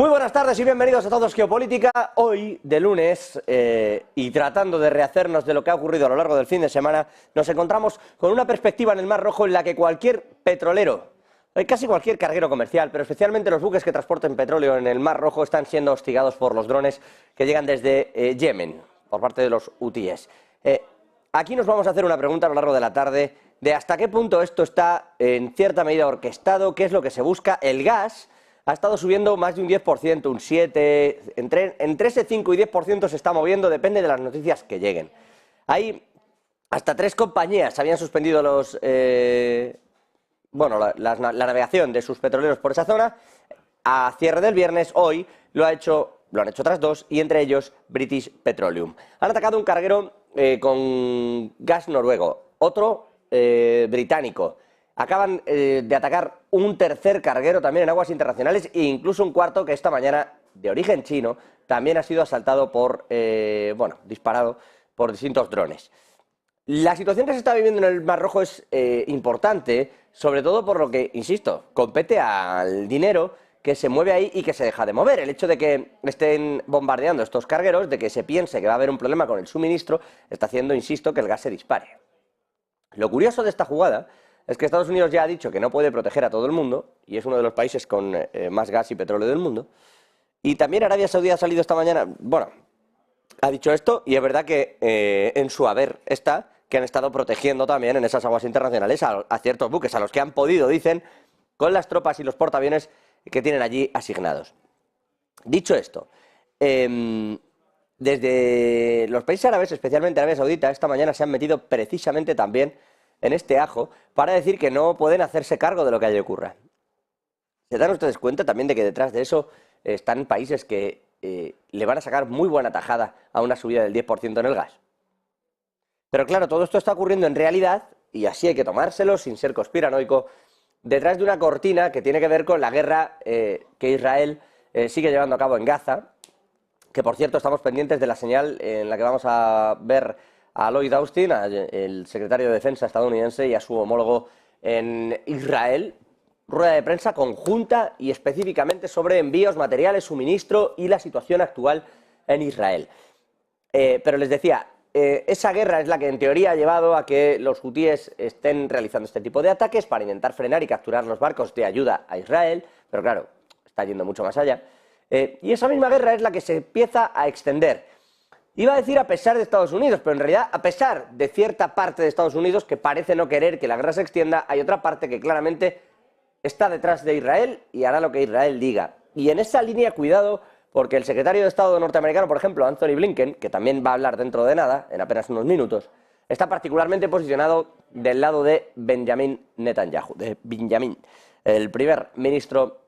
Muy buenas tardes y bienvenidos a Todos Geopolítica. Hoy, de lunes, y tratando de rehacernos de lo que ha ocurrido a lo largo del fin de semana, nos encontramos con una perspectiva en el Mar Rojo en la que cualquier petrolero, casi cualquier carguero comercial, pero especialmente los buques que transporten petróleo en el Mar Rojo, están siendo hostigados por los drones que llegan desde Yemen, por parte de los hutíes. Aquí nos vamos a hacer una pregunta a lo largo de la tarde de hasta qué punto esto está en cierta medida orquestado, qué es lo que se busca. El gas ha estado subiendo más de un 10%, un 7%, entre ese 5 y 10% se está moviendo, depende de las noticias que lleguen. Hay hasta 3 compañías habían suspendido la navegación de sus petroleros por esa zona. A cierre del viernes, hoy, lo han hecho otras 2, y entre ellos British Petroleum. Han atacado un carguero con gas noruego, otro británico. Acaban de atacar un tercer carguero también en aguas internacionales e incluso un cuarto que esta mañana, de origen chino, también ha sido asaltado por, disparado por distintos drones. La situación que se está viviendo en el Mar Rojo es importante, sobre todo por lo que, insisto, compete al dinero que se mueve ahí y que se deja de mover. El hecho de que estén bombardeando estos cargueros, de que se piense que va a haber un problema con el suministro, está haciendo, insisto, que el gas se dispare. Lo curioso de esta jugada es que Estados Unidos ya ha dicho que no puede proteger a todo el mundo, y es uno de los países con más gas y petróleo del mundo. Y también Arabia Saudí ha salido esta mañana, ha dicho esto, y es verdad que en su haber está que han estado protegiendo también en esas aguas internacionales a ciertos buques, a los que han podido, dicen, con las tropas y los portaaviones que tienen allí asignados. Dicho esto, desde los países árabes, especialmente Arabia Saudita, esta mañana se han metido precisamente también en este ajo para decir que no pueden hacerse cargo de lo que allí ocurra. ¿Se dan ustedes cuenta también de que detrás de eso están países que le van a sacar muy buena tajada a una subida del 10% en el gas? Pero claro, todo esto está ocurriendo en realidad, y así hay que tomárselo sin ser conspiranoico, detrás de una cortina que tiene que ver con la guerra que Israel sigue llevando a cabo en Gaza, que por cierto estamos pendientes de la señal en la que vamos a ver a Lloyd Austin, el secretario de Defensa estadounidense, y a su homólogo en Israel, rueda de prensa conjunta y específicamente sobre envíos, materiales, suministro y la situación actual en Israel. Pero les decía, esa guerra es la que en teoría ha llevado a que los hutíes estén realizando este tipo de ataques para intentar frenar y capturar los barcos de ayuda a Israel, pero claro, está yendo mucho más allá. Y esa misma guerra es la que se empieza a extender. Iba a decir a pesar de Estados Unidos, pero en realidad a pesar de cierta parte de Estados Unidos que parece no querer que la guerra se extienda, hay otra parte que claramente está detrás de Israel y hará lo que Israel diga. Y en esa línea, cuidado, porque el secretario de Estado norteamericano, por ejemplo, Anthony Blinken, que también va a hablar dentro de nada, en apenas unos minutos, está particularmente posicionado del lado de Benjamin Netanyahu, de Benjamin, el primer ministro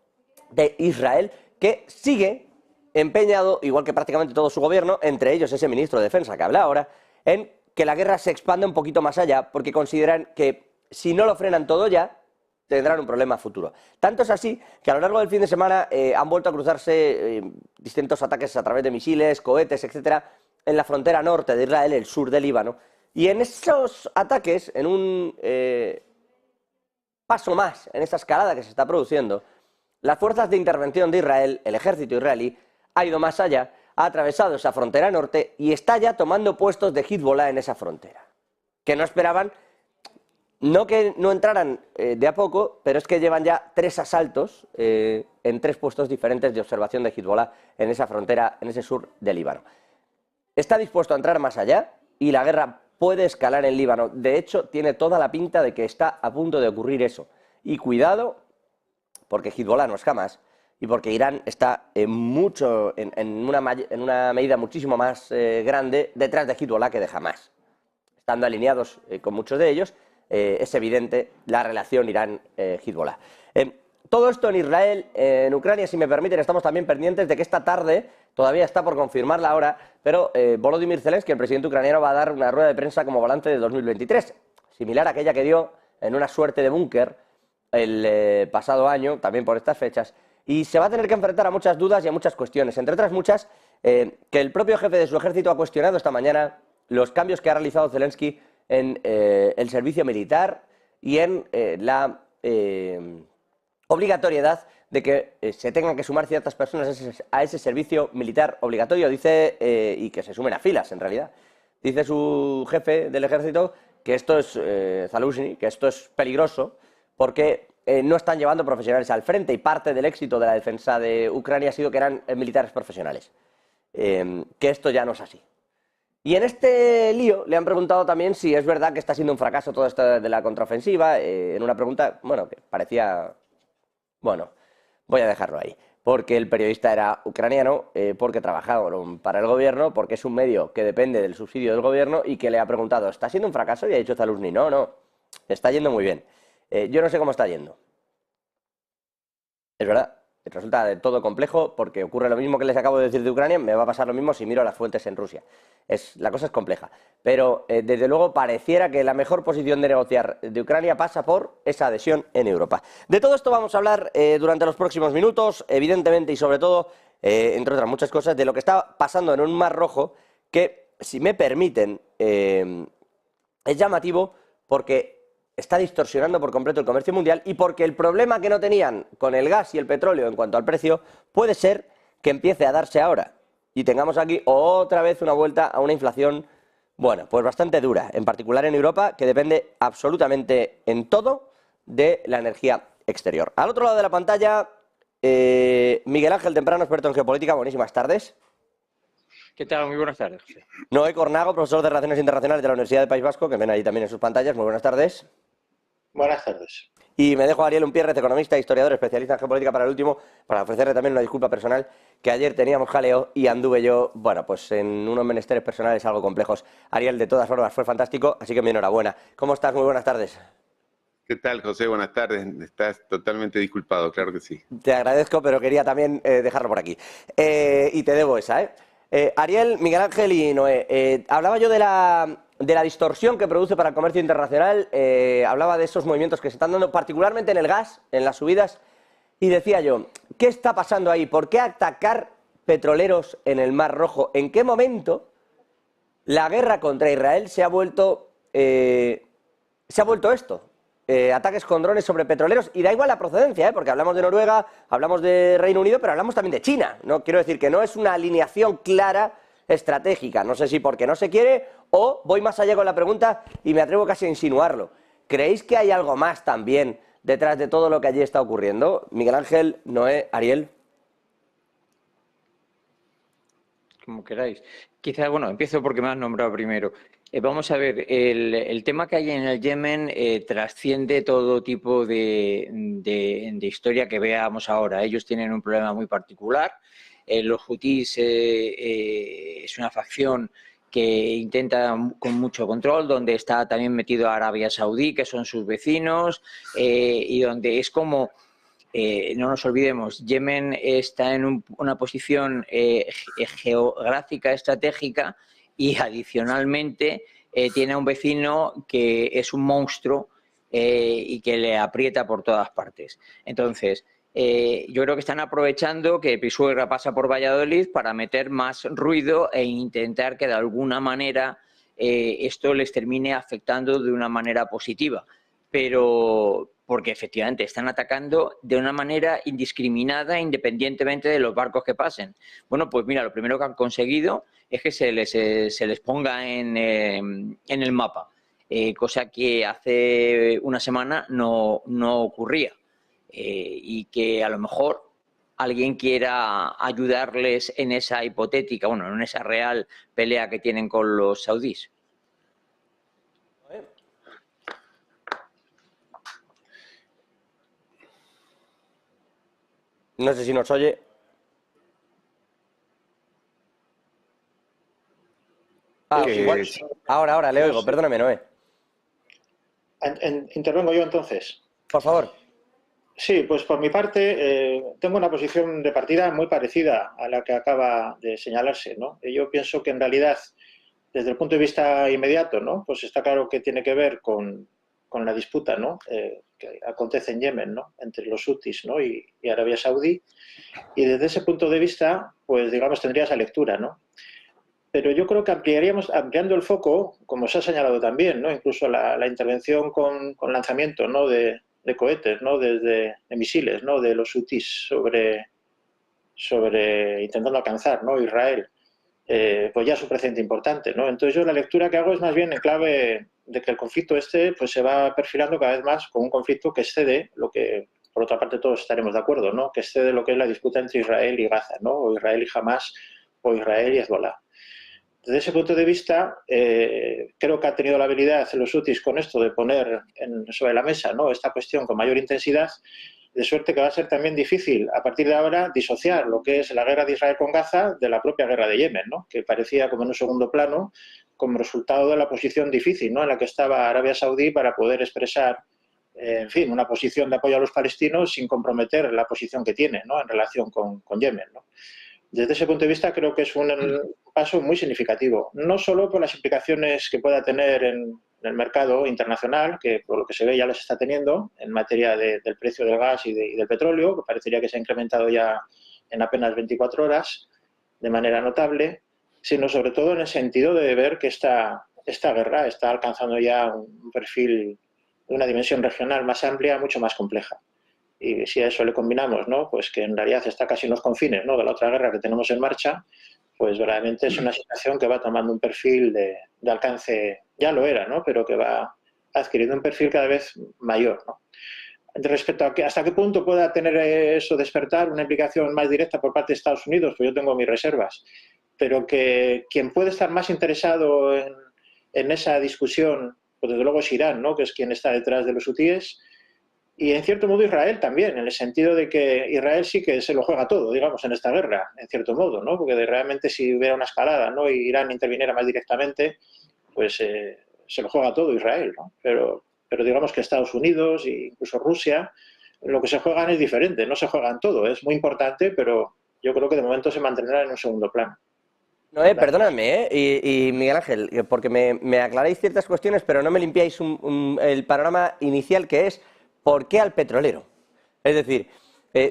de Israel, que sigue empeñado, igual que prácticamente todo su gobierno, entre ellos ese ministro de Defensa que habla ahora, en que la guerra se expanda un poquito más allá, porque consideran que si no lo frenan todo ya, tendrán un problema futuro. Tanto es así que a lo largo del fin de semana han vuelto a cruzarse distintos ataques a través de misiles, cohetes, etcétera, en la frontera norte de Israel, el sur del Líbano, y en esos ataques, en un paso más, en esa escalada que se está produciendo, las fuerzas de intervención de Israel, el ejército israelí, ha ido más allá, ha atravesado esa frontera norte y está ya tomando puestos de Hezbollah en esa frontera, que no esperaban, no que no entraran de a poco, pero es que llevan ya 3 asaltos en 3 puestos diferentes de observación de Hezbollah en esa frontera, en ese sur del Líbano. Está dispuesto a entrar más allá y la guerra puede escalar en Líbano. De hecho, tiene toda la pinta de que está a punto de ocurrir eso. Y cuidado, porque Hezbollah no es Hamas, y porque Irán está en una medida muchísimo más grande detrás de Hezbollah que de Hamas. Estando alineados con muchos de ellos, es evidente la relación Irán-Hezbollah. Todo esto en Israel, en Ucrania, si me permiten, estamos también pendientes de que esta tarde, todavía está por confirmar la hora, pero Volodymyr Zelensky, el presidente ucraniano, va a dar una rueda de prensa como balance de 2023, similar a aquella que dio en una suerte de búnker el pasado año, también por estas fechas, y se va a tener que enfrentar a muchas dudas y a muchas cuestiones, entre otras muchas, que el propio jefe de su ejército ha cuestionado esta mañana los cambios que ha realizado Zelensky en el servicio militar y en la obligatoriedad de que se tengan que sumar ciertas personas a ese servicio militar obligatorio, dice, y que se sumen a filas, en realidad. Dice su jefe del ejército que esto es, Zaluzhny, que esto es peligroso porque no están llevando profesionales al frente y parte del éxito de la defensa de Ucrania ha sido que eran militares profesionales. Que esto ya no es así. Y en este lío le han preguntado también si es verdad que está siendo un fracaso todo esto de la contraofensiva, en una pregunta, bueno, que parecía... Bueno, voy a dejarlo ahí, porque el periodista era ucraniano, porque trabajaba para el gobierno, porque es un medio que depende del subsidio del gobierno y que le ha preguntado, ¿está siendo un fracaso? Y ha dicho Zaluzhny, no, está yendo muy bien. Yo no sé cómo está yendo. Es verdad, resulta de todo complejo porque ocurre lo mismo que les acabo de decir de Ucrania, me va a pasar lo mismo si miro las fuentes en Rusia. La cosa es compleja, pero desde luego pareciera que la mejor posición de negociar de Ucrania pasa por esa adhesión en Europa. De todo esto vamos a hablar durante los próximos minutos, evidentemente y sobre todo, entre otras muchas cosas, de lo que está pasando en un Mar Rojo que, si me permiten, es llamativo porque está distorsionando por completo el comercio mundial y porque el problema que no tenían con el gas y el petróleo en cuanto al precio puede ser que empiece a darse ahora y tengamos aquí otra vez una vuelta a una inflación, bueno, pues bastante dura, en particular en Europa, que depende absolutamente en todo de la energía exterior. Al otro lado de la pantalla, Miguel Ángel Temprano, experto en geopolítica. Buenísimas tardes. ¿Qué tal? Muy buenas tardes, José. Noé Cornago, profesor de Relaciones Internacionales de la Universidad del País Vasco, que ven ahí también en sus pantallas. Muy buenas tardes. Buenas tardes. Y me dejo a Ariel Umpierrez, economista, historiador, especialista en geopolítica, para el último, para ofrecerle también una disculpa personal, que ayer teníamos jaleo y anduve yo, bueno, pues en unos menesteres personales algo complejos. Ariel, de todas formas, fue fantástico, así que mi enhorabuena. ¿Cómo estás? Muy buenas tardes. ¿Qué tal, José? Buenas tardes. Estás totalmente disculpado, claro que sí. Te agradezco, pero quería también dejarlo por aquí. Y te debo esa, Ariel, Miguel Ángel y Noé, hablaba yo de la distorsión que produce para el comercio internacional, hablaba de esos movimientos que se están dando, particularmente en el gas, en las subidas, y decía yo, ¿qué está pasando ahí? ¿Por qué atacar petroleros en el Mar Rojo? ¿En qué momento la guerra contra Israel se ha vuelto esto? Ataques con drones sobre petroleros, y da igual la procedencia, porque hablamos de Noruega, hablamos de Reino Unido, pero hablamos también de China, ¿no? Quiero decir que no es una alineación clara estratégica, no sé si porque no se quiere o voy más allá con la pregunta y me atrevo casi a insinuarlo. ¿Creéis que hay algo más también detrás de todo lo que allí está ocurriendo? Miguel Ángel, Noé, Ariel. Como queráis. Quizá, bueno, empiezo porque me has nombrado primero. Vamos a ver, el tema que hay en el Yemen trasciende todo tipo de historia que veamos ahora. Ellos tienen un problema muy particular. Los hutíes es una facción que intenta con mucho control, donde está también metido Arabia Saudí, que son sus vecinos, y donde es como... no nos olvidemos, Yemen está en una posición geográfica estratégica y adicionalmente tiene a un vecino que es un monstruo y que le aprieta por todas partes. Entonces, yo creo que están aprovechando que Pisuerga pasa por Valladolid para meter más ruido e intentar que de alguna manera esto les termine afectando de una manera positiva. Pero porque efectivamente están atacando de una manera indiscriminada independientemente de los barcos que pasen. Bueno, pues mira, lo primero que han conseguido es que se les ponga en el mapa, cosa que hace una semana no ocurría, y que a lo mejor alguien quiera ayudarles en esa hipotética, bueno, en esa real pelea que tienen con los saudíes. No sé si nos oye. Igual. Ahora, le oigo, perdóname, Noé. ¿Intervengo yo entonces? Por favor. Sí, pues por mi parte tengo una posición de partida muy parecida a la que acaba de señalarse, ¿no? Yo pienso que en realidad, desde el punto de vista inmediato, ¿no? Pues está claro que tiene que ver con la disputa, ¿no? Que acontece en Yemen, ¿no? Entre los hutis, ¿no? y Arabia Saudí. Y desde ese punto de vista, pues digamos, tendría esa lectura, ¿no? Pero yo creo que ampliando el foco, como se ha señalado también, ¿no? Incluso la intervención con lanzamiento, ¿no? de cohetes, ¿no? De misiles, ¿no? De los hutis intentando alcanzar, ¿no? Israel. Pues ya es un precedente importante, ¿no? Entonces yo la lectura que hago es más bien en clave de que el conflicto pues se va perfilando cada vez más como un conflicto que excede lo que, por otra parte, todos estaremos de acuerdo, ¿no? Que excede lo que es la disputa entre Israel y Gaza, ¿no? O Israel y Hamas, o Israel y Hezbollah. Desde ese punto de vista, creo que ha tenido la habilidad los hutis con esto de poner sobre la mesa, ¿no? Esta cuestión con mayor intensidad, de suerte que va a ser también difícil a partir de ahora disociar lo que es la guerra de Israel con Gaza de la propia guerra de Yemen, ¿no? Que parecía como en un segundo plano como resultado de la posición difícil, ¿no? En la que estaba Arabia Saudí para poder expresar, en fin, una posición de apoyo a los palestinos sin comprometer la posición que tiene, ¿no? En relación con Yemen, ¿no? Desde ese punto de vista creo que es un paso muy significativo, no solo por las implicaciones que pueda tener en el mercado internacional, que por lo que se ve ya las está teniendo en materia del precio del gas y del petróleo, que parecería que se ha incrementado ya en apenas 24 horas de manera notable, sino sobre todo en el sentido de ver que esta guerra está alcanzando ya un perfil de una dimensión regional más amplia, mucho más compleja. Y si a eso le combinamos, ¿no? Pues que en realidad está casi en los confines, ¿no? De la otra guerra que tenemos en marcha, pues verdaderamente es una situación que va tomando un perfil de alcance, ya lo era, ¿no? Pero que va adquiriendo un perfil cada vez mayor, ¿no? Respecto a hasta qué punto pueda tener eso despertar una implicación más directa por parte de Estados Unidos, pues yo tengo mis reservas. Pero que quien puede estar más interesado en esa discusión, pues desde luego es Irán, ¿no? Que es quien está detrás de los hutíes. Y en cierto modo Israel también, en el sentido de que Israel sí que se lo juega todo, digamos, en esta guerra, en cierto modo, ¿no? Porque realmente si hubiera una escalada, ¿no? Y Irán interviniera más directamente, pues se lo juega todo Israel, ¿no? Pero digamos que Estados Unidos e incluso Rusia, lo que se juegan es diferente, no se juegan todo, es muy importante, pero yo creo que de momento se mantendrá en un segundo plano. No, perdóname, y Miguel Ángel, porque me aclaráis ciertas cuestiones, pero no me limpiáis el panorama inicial, que es ¿por qué al petrolero? Es decir,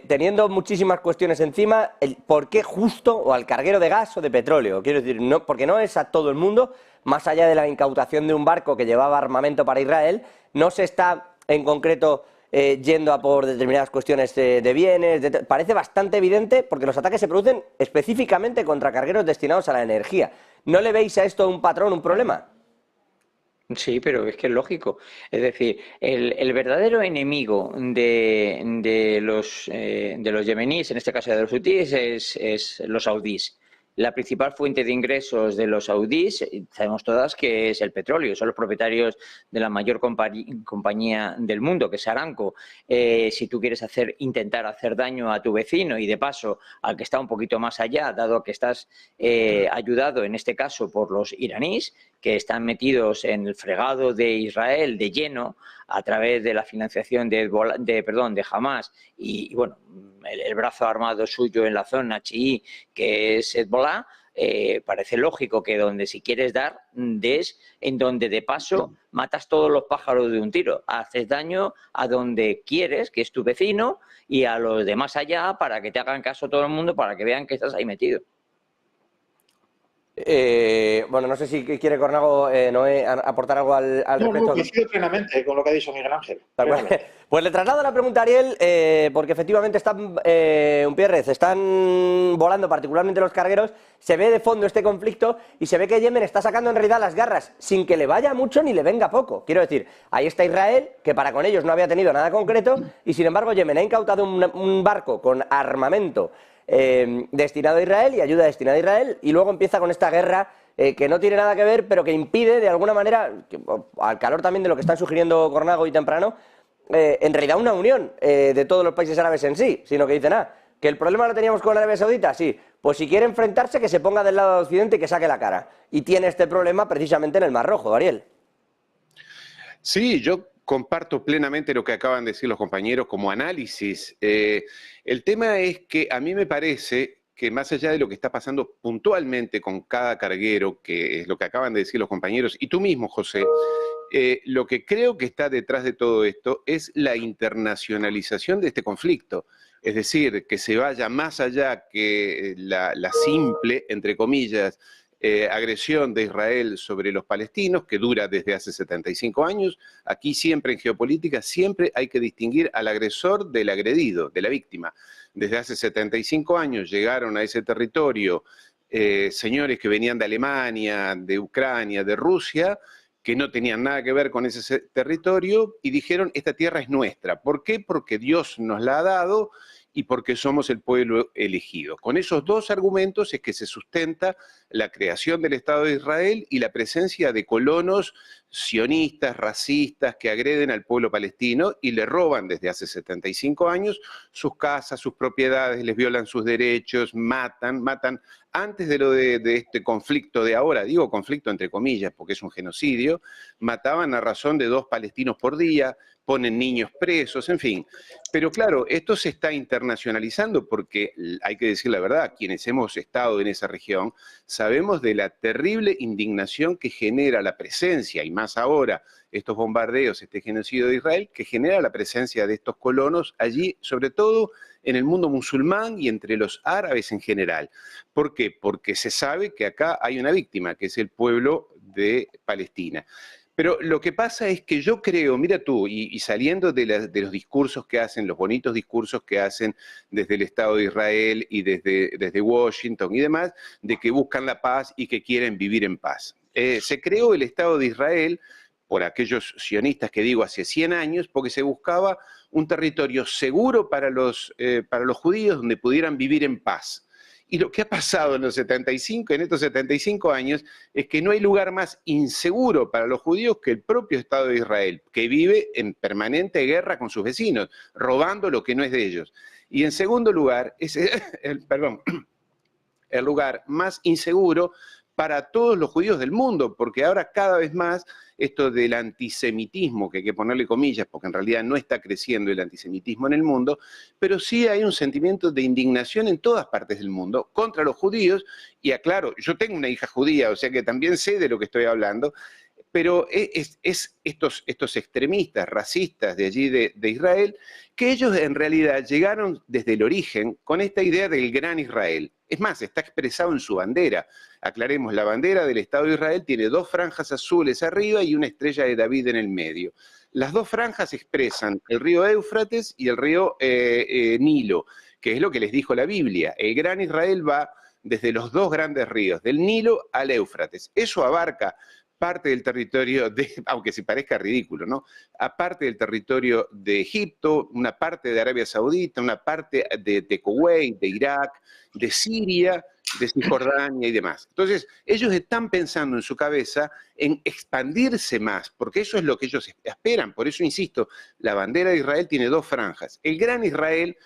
teniendo muchísimas cuestiones encima, ¿por qué justo o al carguero de gas o de petróleo? Quiero decir, no, porque no es a todo el mundo, más allá de la incautación de un barco que llevaba armamento para Israel, no se está en concreto yendo a por determinadas cuestiones de bienes. Parece bastante evidente porque los ataques se producen específicamente contra cargueros destinados a la energía. ¿No le veis a esto un patrón, un problema? Sí, pero es que es lógico. Es decir, el verdadero enemigo de los yemeníes, en este caso de los hutíes, es los saudíes. La principal fuente de ingresos de los saudíes, sabemos todas que es el petróleo, son los propietarios de la mayor compañía del mundo, que es Aramco. Si tú quieres intentar hacer daño a tu vecino y de paso al que está un poquito más allá, dado que estás ayudado en este caso por los iraníes, que están metidos en el fregado de Israel de lleno a través de la financiación de Hamas y bueno, el brazo armado suyo en la zona chií, que es Hezbollah, parece lógico que donde si quieres dar, des en donde de paso matas todos los pájaros de un tiro. Haces daño a donde quieres, que es tu vecino, y a los de más allá para que te hagan caso todo el mundo, para que vean que estás ahí metido. Bueno, no sé si quiere Cornago, Noé, aportar algo al respecto. No, coincido plenamente con lo que ha dicho Miguel Ángel. Pues le traslado la pregunta a Ariel, porque efectivamente están, Pierrez, están volando particularmente los cargueros, se ve de fondo este conflicto y se ve que Yemen está sacando en realidad las garras sin que le vaya mucho ni le venga poco. Quiero decir, ahí está Israel, que para con ellos no había tenido nada concreto, y sin embargo Yemen ha incautado un barco con armamento destinado a Israel y ayuda destinada a Israel, y luego empieza con esta guerra que no tiene nada que ver, pero que impide de alguna manera, al calor también de lo que están sugiriendo Cornago y Temprano, en realidad una unión de todos los países árabes en sí, sino que dicen, que el problema lo teníamos con Arabia Saudita, sí, pues si quiere enfrentarse que se ponga del lado de Occidente y que saque la cara, y tiene este problema precisamente en el Mar Rojo, Ariel. Sí, yo comparto plenamente lo que acaban de decir los compañeros como análisis. El tema es que a mí me parece que más allá de lo que está pasando puntualmente con cada carguero, que es lo que acaban de decir los compañeros, y tú mismo, José, lo que creo que está detrás de todo esto es la internacionalización de este conflicto. Es decir, que se vaya más allá que la simple, entre comillas, agresión de Israel sobre los palestinos, que dura desde hace 75 años. Aquí siempre en geopolítica, siempre hay que distinguir al agresor del agredido, de la víctima. Desde hace 75 años llegaron a ese territorio señores que venían de Alemania, de Ucrania, de Rusia, que no tenían nada que ver con ese territorio y dijeron, esta tierra es nuestra. ¿Por qué? Porque Dios nos la ha dado y porque somos el pueblo elegido. Con esos dos argumentos es que se sustenta la creación del Estado de Israel y la presencia de colonos sionistas, racistas, que agreden al pueblo palestino y le roban desde hace 75 años sus casas, sus propiedades, les violan sus derechos, matan antes de este conflicto de ahora, digo conflicto entre comillas porque es un genocidio, mataban a razón de 2 palestinos por día, ponen niños presos, en fin. Pero claro, esto se está internacionalizando porque, hay que decir la verdad, quienes hemos estado en esa región, sabemos de la terrible indignación que genera la presencia, y más ahora, estos bombardeos, este genocidio de Israel, que genera la presencia de estos colonos allí, sobre todo en el mundo musulmán y entre los árabes en general. ¿Por qué? Porque se sabe que acá hay una víctima, que es el pueblo de Palestina. Pero lo que pasa es que yo creo, mira tú, y saliendo de los discursos que hacen, los bonitos discursos que hacen desde el Estado de Israel y desde Washington y demás, de que buscan la paz y que quieren vivir en paz. Se creó el Estado de Israel por aquellos sionistas que digo hace 100 años, porque se buscaba un territorio seguro para los judíos donde pudieran vivir en paz. Y lo que ha pasado en estos 75 años, es que no hay lugar más inseguro para los judíos que el propio Estado de Israel, que vive en permanente guerra con sus vecinos, robando lo que no es de ellos. Y en segundo lugar, es el lugar más inseguro para todos los judíos del mundo, porque ahora cada vez más esto del antisemitismo, que hay que ponerle comillas, porque en realidad no está creciendo el antisemitismo en el mundo, pero sí hay un sentimiento de indignación en todas partes del mundo contra los judíos, y aclaro, yo tengo una hija judía, o sea que también sé de lo que estoy hablando, pero es estos extremistas racistas de allí de Israel, que ellos en realidad llegaron desde el origen con esta idea del gran Israel. Es más, está expresado en su bandera. Aclaremos, la bandera del Estado de Israel tiene 2 franjas azules arriba y una estrella de David en el medio. Las 2 franjas expresan el río Éufrates y el río Nilo, que es lo que les dijo la Biblia. El gran Israel va desde los 2 grandes ríos, del Nilo al Éufrates. Eso abarca parte del territorio aunque se parezca ridículo, ¿no? Aparte del territorio de Egipto, una parte de Arabia Saudita, una parte de Kuwait, de Irak, de Siria, de Cisjordania y demás. Entonces, ellos están pensando en su cabeza en expandirse más, porque eso es lo que ellos esperan. Por eso, insisto, la bandera de Israel tiene 2 franjas. El gran Israel,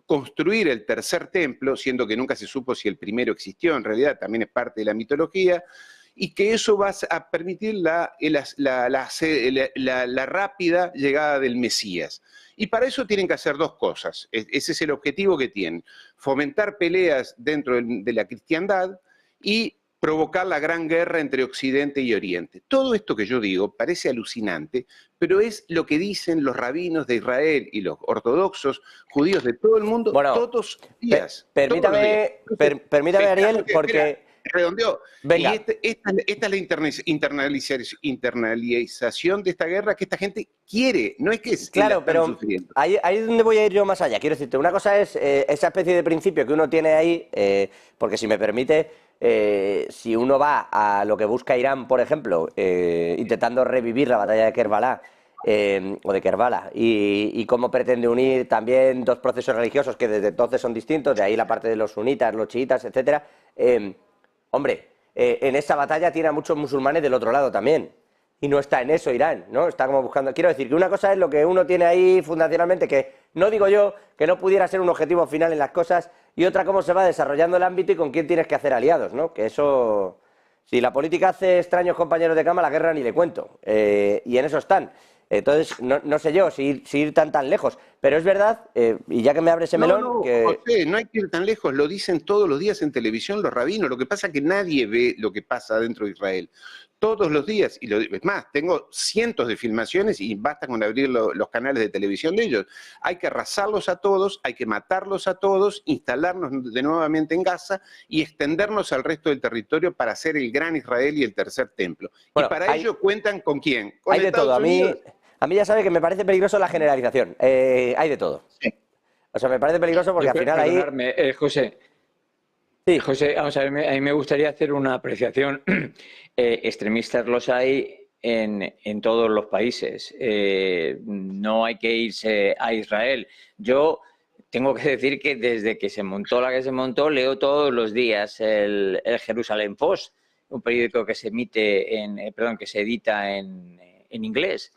construir el tercer templo, siendo que nunca se supo si el primero existió, en realidad también es parte de la mitología, y que eso va a permitir la rápida llegada del Mesías. Y para eso tienen que hacer 2 cosas. Ese es el objetivo que tienen. Fomentar peleas dentro de la cristiandad y provocar la gran guerra entre Occidente y Oriente. Todo esto que yo digo parece alucinante, pero es lo que dicen los rabinos de Israel y los ortodoxos judíos de todo el mundo todos los días. Permítame, Ariel, porque... Redondeó. Venga. Y esta es la internalización de esta guerra que esta gente quiere, no es que claro, pero sufriendo. Ahí es donde voy a ir yo más allá. Quiero decirte, una cosa es esa especie de principio que uno tiene ahí, porque si me permite, si uno va a lo que busca Irán, por ejemplo, intentando revivir la batalla de Kerbala, o de Kerbala, y cómo pretende unir también 2 procesos religiosos que desde entonces son distintos, de ahí la parte de los sunitas, los chiitas, etcétera. Hombre, en esa batalla tiene a muchos musulmanes del otro lado también. Y no está en eso Irán, ¿no? Está como buscando... Quiero decir que una cosa es lo que uno tiene ahí fundacionalmente, que no digo yo que no pudiera ser un objetivo final en las cosas, y otra cómo se va desarrollando el ámbito y con quién tienes que hacer aliados, ¿no? Que eso... Si la política hace extraños compañeros de cama, la guerra ni le cuento. Y en eso están. Entonces, no sé yo si ir tan lejos, pero es verdad, y ya que me abre ese melón... José, no hay que ir tan lejos, lo dicen todos los días en televisión los rabinos, lo que pasa es que nadie ve lo que pasa dentro de Israel. todos los días, y es más, tengo cientos de filmaciones y basta con abrir los canales de televisión de ellos. Hay que arrasarlos a todos, hay que matarlos a todos, instalarnos de nuevamente en Gaza y extendernos al resto del territorio para hacer el gran Israel y el tercer templo. Bueno, y para ello cuentan ¿con quién? Con hay de todo. Estados Unidos. A mí ya sabe que me parece peligroso la generalización. Hay de todo. Sí. O sea, me parece peligroso porque al final ahí... Perdonadme, José. Sí. José, vamos a ver, a mí me gustaría hacer una apreciación. Extremistas los hay en todos los países. No hay que irse a Israel. Yo tengo que decir que desde que se montó la que se montó, leo todos los días el Jerusalem Post, un periódico que se emite que se edita en inglés.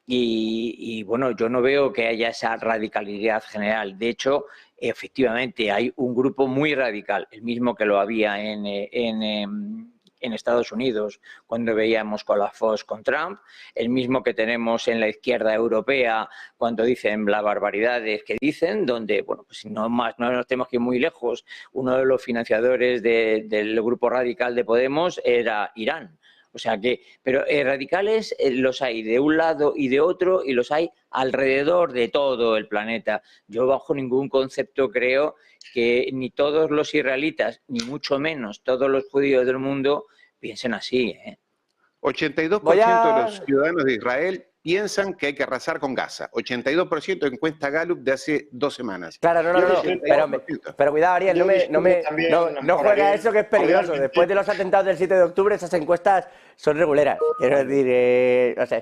Y bueno, yo no veo que haya esa radicalidad general. De hecho, efectivamente, hay un grupo muy radical, el mismo que lo había en Estados Unidos cuando veíamos con la Fox con Trump, el mismo que tenemos en la izquierda europea cuando dicen las barbaridades que dicen, donde, bueno, pues no nos tenemos que ir muy lejos. Uno de los financiadores del grupo radical de Podemos era Irán. O sea que, pero radicales los hay de un lado y de otro y los hay alrededor de todo el planeta. Yo bajo ningún concepto creo que ni todos los israelitas, ni mucho menos todos los judíos del mundo piensen así, ¿eh? 82% de los ciudadanos de Israel piensan que hay que arrasar con Gaza. 82% encuesta Gallup de hace 2 semanas. Claro, no. Pero cuidado, Ariel, no juega eso que es peligroso. Después de los atentados del 7 de octubre, esas encuestas son reguleras. Quiero decir, no sé.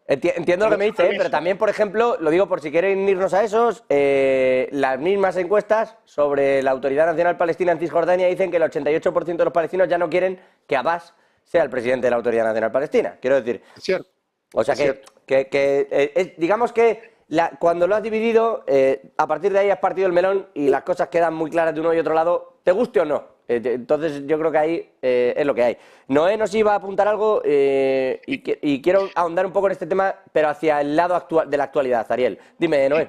Entiendo lo que me dice, pero también, por ejemplo, lo digo por si quieren irnos a esos, las mismas encuestas sobre la Autoridad Nacional Palestina en Cisjordania dicen que el 88% de los palestinos ya no quieren que Abbas sea el presidente de la Autoridad Nacional Palestina. Quiero decir... Es cierto. O sea digamos que cuando lo has dividido, a partir de ahí has partido el melón y las cosas quedan muy claras de uno y otro lado, te guste o no. Entonces yo creo que ahí es lo que hay. Noé nos iba a apuntar algo y quiero ahondar un poco en este tema, pero hacia el lado de la actualidad. Ariel, dime, Noé.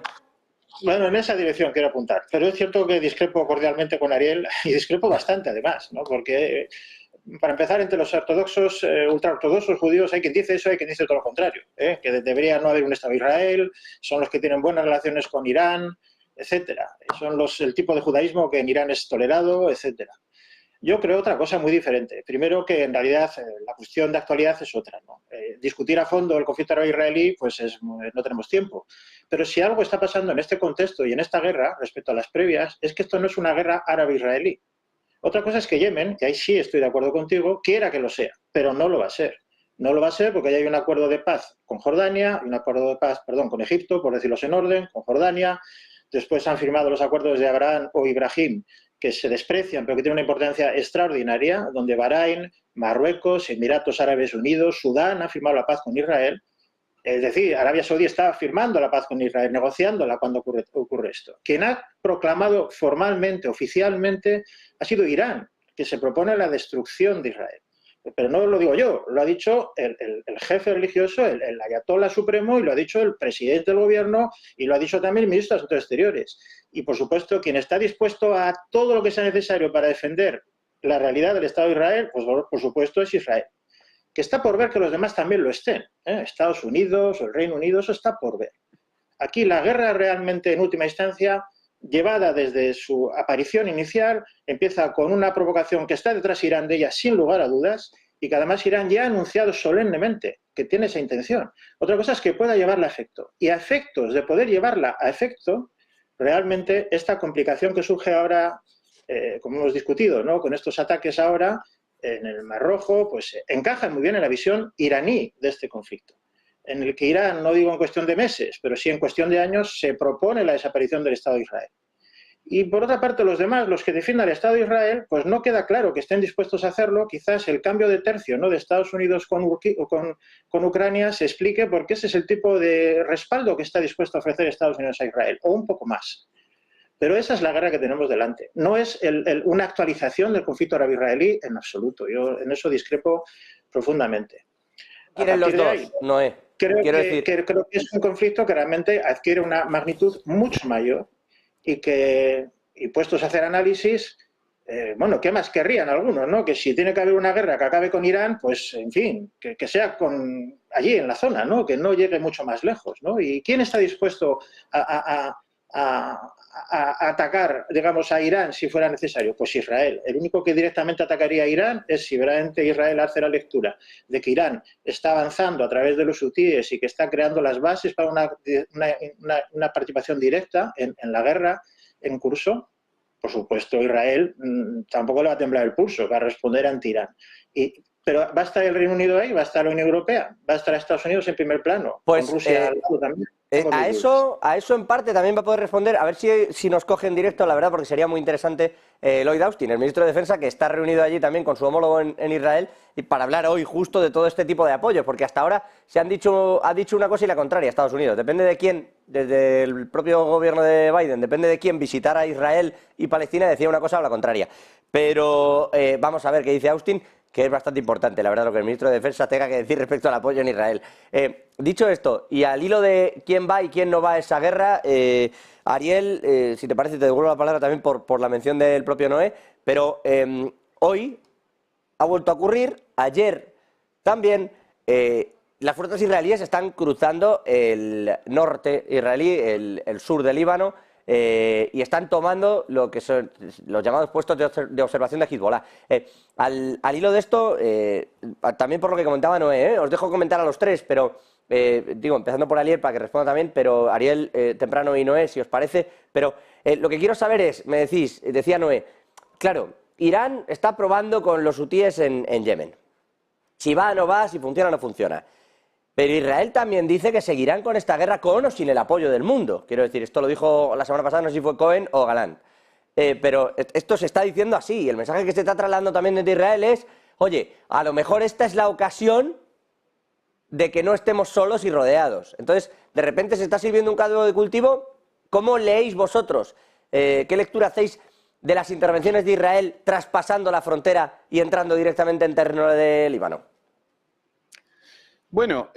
Bueno, en esa dirección quiero apuntar, pero es cierto que discrepo cordialmente con Ariel y discrepo bastante además, ¿no? Porque... Para empezar, entre los ortodoxos, ultraortodoxos judíos, hay quien dice eso, hay quien dice todo lo contrario, que debería no haber un Estado de Israel, son los que tienen buenas relaciones con Irán, etcétera. Son el tipo de judaísmo que en Irán es tolerado, etcétera. Yo creo otra cosa muy diferente. Primero, que en realidad la cuestión de actualidad es otra, ¿no? Discutir a fondo el conflicto árabe-israelí, pues no tenemos tiempo. Pero si algo está pasando en este contexto y en esta guerra, respecto a las previas, es que esto no es una guerra árabe-israelí. Otra cosa es que Yemen, que ahí sí estoy de acuerdo contigo, quiera que lo sea, pero no lo va a ser. No lo va a ser porque ya hay un acuerdo de paz con Jordania, un acuerdo de paz, perdón, con Egipto, por decirlos en orden, con Jordania. Después han firmado los acuerdos de Abraham o Ibrahim, que se desprecian, pero que tienen una importancia extraordinaria, donde Bahrein, Marruecos, Emiratos Árabes Unidos, Sudán han firmado la paz con Israel. Es decir, Arabia Saudí está firmando la paz con Israel, negociándola cuando ocurre esto. Quien ha proclamado formalmente, oficialmente, ha sido Irán, que se propone la destrucción de Israel. Pero no lo digo yo, lo ha dicho el jefe religioso, el ayatolá supremo, y lo ha dicho el presidente del gobierno, y lo ha dicho también el ministro de Asuntos Exteriores. Y, por supuesto, quien está dispuesto a todo lo que sea necesario para defender la realidad del Estado de Israel, pues por supuesto es Israel. Que está por ver que los demás también lo estén. Estados Unidos o el Reino Unido, eso está por ver. Aquí la guerra realmente, en última instancia, llevada desde su aparición inicial, empieza con una provocación que está detrás Irán de ella sin lugar a dudas y que además Irán ya ha anunciado solemnemente que tiene esa intención. Otra cosa es que pueda llevarla a efecto. Y a efectos de poder llevarla a efecto, realmente esta complicación que surge ahora, como hemos discutido, ¿no? Con estos ataques ahora, en el Mar Rojo, pues encaja muy bien en la visión iraní de este conflicto, en el que Irán, no digo en cuestión de meses, pero sí en cuestión de años, se propone la desaparición del Estado de Israel. Y por otra parte, los demás, los que defiendan el Estado de Israel, pues no queda claro que estén dispuestos a hacerlo. Quizás el cambio de tercio, ¿no?, de Estados Unidos con Ucrania se explique porque ese es el tipo de respaldo que está dispuesto a ofrecer Estados Unidos a Israel, o un poco más. Pero esa es la guerra que tenemos delante. No es una actualización del conflicto árabe-israelí en absoluto. Yo en eso discrepo profundamente. ¿Quieren los dos, Noé? Creo que es un conflicto que realmente adquiere una magnitud mucho mayor y puestos a hacer análisis, bueno, ¿qué más querrían algunos, no? Que si tiene que haber una guerra que acabe con Irán, pues, en fin, que sea allí en la zona, ¿no? Que no llegue mucho más lejos, ¿no? ¿Y quién está dispuesto a atacar, digamos, a Irán si fuera necesario? Pues Israel. El único que directamente atacaría a Irán es si realmente Israel hace la lectura de que Irán está avanzando a través de los hutíes y que está creando las bases para una participación directa en la guerra en curso. Por supuesto, Israel tampoco le va a temblar el pulso, va a responder ante Irán. Pero ¿va a estar el Reino Unido ahí? ¿Va a estar la Unión Europea? ¿Va a estar Estados Unidos en primer plano? Pues, con Rusia al lado también. A eso en parte también va a poder responder, a ver si nos coge en directo, la verdad, porque sería muy interesante Lloyd Austin, el ministro de Defensa, que está reunido allí también con su homólogo en Israel, y para hablar hoy justo de todo este tipo de apoyos, porque hasta ahora ha dicho una cosa y la contraria a Estados Unidos. Depende de quién, desde el propio gobierno de Biden, depende de quién visitara Israel y Palestina, decía una cosa o la contraria. Pero vamos a ver qué dice Austin, que es bastante importante, la verdad, lo que el ministro de Defensa tenga que decir respecto al apoyo en Israel. Dicho esto, y al hilo de quién va y quién no va a esa guerra, Ariel, si te parece, te devuelvo la palabra también por la mención del propio Noé, pero hoy ha vuelto a ocurrir, ayer también, las fuerzas israelíes están cruzando el norte israelí, el sur del Líbano, y están tomando lo que son los llamados puestos de observación de Hezbollah. Al hilo de esto, también por lo que comentaba Noé, os dejo comentar a los tres, pero digo, empezando por Ariel para que responda también, pero Ariel, Temprano y Noé, si os parece. Pero lo que quiero saber es, decía Noé, claro, Irán está probando con los hutíes en Yemen. Si va o no va, si funciona o no funciona. Pero Israel también dice que seguirán con esta guerra con o sin el apoyo del mundo. Quiero decir, esto lo dijo la semana pasada, no sé si fue Cohen o Galán. Pero esto se está diciendo así. El mensaje que se está trasladando también desde Israel es, oye, a lo mejor esta es la ocasión de que no estemos solos y rodeados. Entonces, de repente se está sirviendo un caldo de cultivo. ¿Cómo leéis vosotros? ¿Qué lectura hacéis de las intervenciones de Israel traspasando la frontera y entrando directamente en terreno de Líbano? Bueno,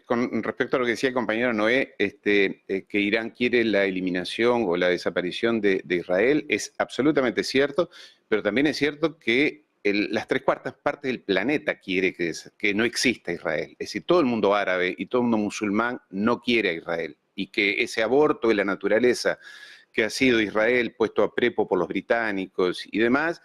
con respecto a lo que decía el compañero Noé, que Irán quiere la eliminación o la desaparición de Israel, es absolutamente cierto, pero también es cierto que las 3/4 partes del planeta quiere que no exista Israel. Es decir, todo el mundo árabe y todo el mundo musulmán no quiere a Israel, y que ese aborto de la naturaleza que ha sido Israel puesto a prepo por los británicos y demás,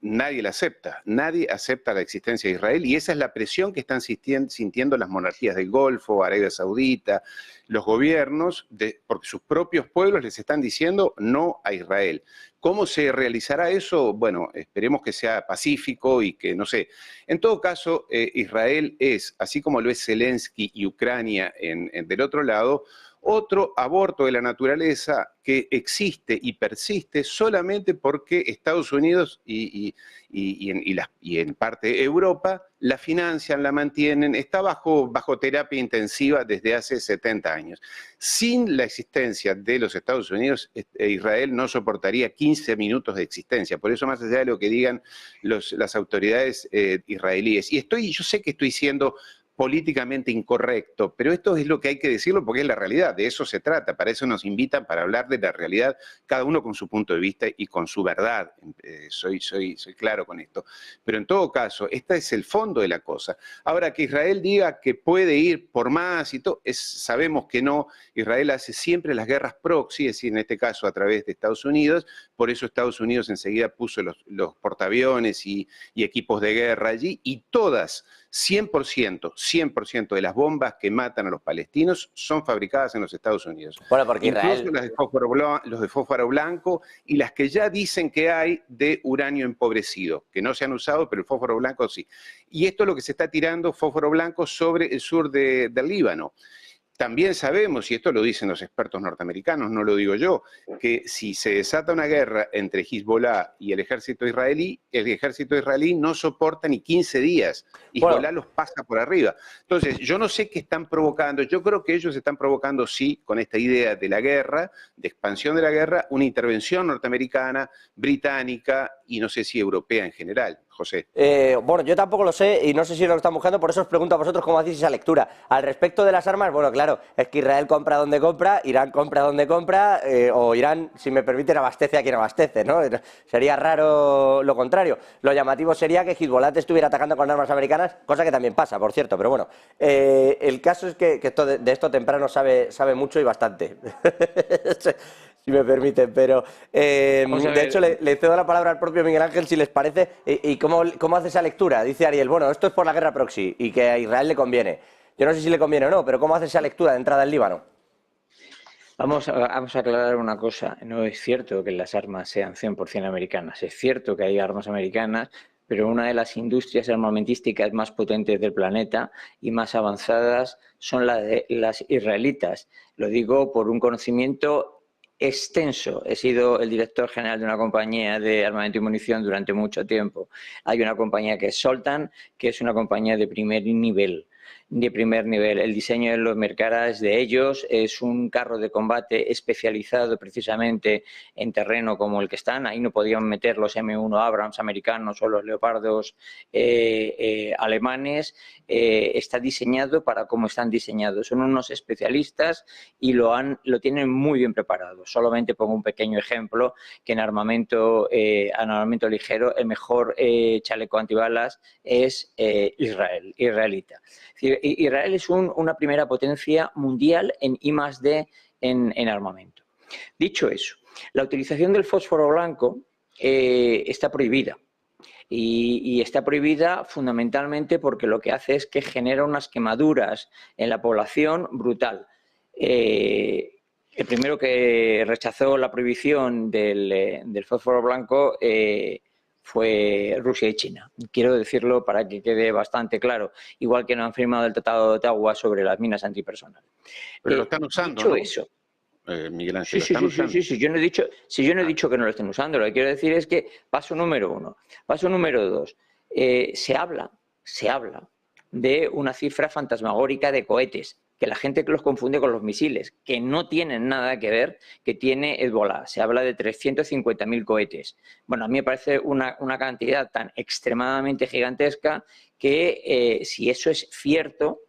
nadie la acepta. Nadie acepta la existencia de Israel, y esa es la presión que están sintiendo las monarquías del Golfo, Arabia Saudita, los gobiernos, porque sus propios pueblos les están diciendo no a Israel. ¿Cómo se realizará eso? Bueno, esperemos que sea pacífico y que, no sé. En todo caso, Israel es, así como lo es Zelensky y Ucrania del otro lado, otro aborto de la naturaleza que existe y persiste solamente porque Estados Unidos y en parte Europa la financian, la mantienen, está bajo terapia intensiva desde hace 70 años. Sin la existencia de los Estados Unidos, Israel no soportaría 15 minutos de existencia. Por eso, más allá de lo que digan las autoridades israelíes, yo sé que estoy siendo políticamente incorrecto, pero esto es lo que hay que decirlo porque es la realidad, de eso se trata, para eso nos invitan, para hablar de la realidad, cada uno con su punto de vista y con su verdad, soy claro con esto. Pero en todo caso, este es el fondo de la cosa. Ahora, que Israel diga que puede ir por más y todo, sabemos que no. Israel hace siempre las guerras proxy, es decir, en este caso a través de Estados Unidos, por eso Estados Unidos enseguida puso los portaaviones y equipos de guerra allí, y todas, 100% de las bombas que matan a los palestinos son fabricadas en los Estados Unidos. Bueno, porque incluso Israel... los de fósforo blanco y las que ya dicen que hay de uranio empobrecido, que no se han usado, pero el fósforo blanco sí. Y esto es lo que se está tirando, fósforo blanco, sobre el sur del Líbano. También sabemos, y esto lo dicen los expertos norteamericanos, no lo digo yo, que si se desata una guerra entre Hezbollah y el ejército israelí no soporta ni 15 días. Hezbollah los pasa por arriba. Entonces, yo no sé qué están provocando. Yo creo que ellos están provocando, sí, con esta idea de la guerra, de expansión de la guerra, una intervención norteamericana, británica y no sé si europea en general. José? Bueno, yo tampoco lo sé y no sé si lo están buscando, por eso os pregunto a vosotros cómo hacéis esa lectura. Al respecto de las armas, bueno, claro, es que Israel compra donde compra, Irán compra donde compra, o Irán, si me permiten, abastece a quien abastece, ¿no? Sería raro lo contrario. Lo llamativo sería que Hezbollah estuviera atacando con armas americanas, cosa que también pasa, por cierto, pero bueno. El caso es que de esto temprano sabe mucho y bastante. Si me permiten, pero de hecho le cedo la palabra al propio Miguel Ángel si les parece. ¿Y cómo hace esa lectura? Dice Ariel, bueno, esto es por la guerra proxy y que a Israel le conviene. Yo no sé si le conviene o no, pero ¿cómo hace esa lectura de entrada al Líbano? Vamos a aclarar una cosa. No es cierto que las armas sean 100% americanas. Es cierto que hay armas americanas, pero una de las industrias armamentísticas más potentes del planeta y más avanzadas son las israelitas. Lo digo por un conocimiento extenso. He sido el director general de una compañía de armamento y munición durante mucho tiempo. Hay una compañía que es Soltan, que es una compañía de primer nivel. El diseño de los Merkava es de ellos, es un carro de combate especializado precisamente en terreno como el que están. Ahí no podían meter los M1 Abrams americanos o los Leopardos alemanes. Está diseñado para cómo están diseñados. Son unos especialistas y lo tienen muy bien preparado. Solamente pongo un pequeño ejemplo, que en armamento ligero el mejor chaleco antibalas es israelita. Israel es una primera potencia mundial en I+D en armamento. Dicho eso, la utilización del fósforo blanco está prohibida. Y está prohibida fundamentalmente porque lo que hace es que genera unas quemaduras en la población brutal. El primero que rechazó la prohibición del fósforo blanco fue Rusia y China. Quiero decirlo para que quede bastante claro, igual que no han firmado el Tratado de Ottawa sobre las minas antipersonal. Pero lo están usando, dicho ¿no? Eso, Miguel Ángel, lo están usando. Sí, yo no he dicho que no lo estén usando. Lo que quiero decir es que paso número 1. Paso número 2. Se habla de una cifra fantasmagórica de cohetes, que la gente los confunde con los misiles, que no tienen nada que ver, que tiene Hezbollah. Se habla de 350.000 cohetes. Bueno, a mí me parece una cantidad tan extremadamente gigantesca que si eso es cierto,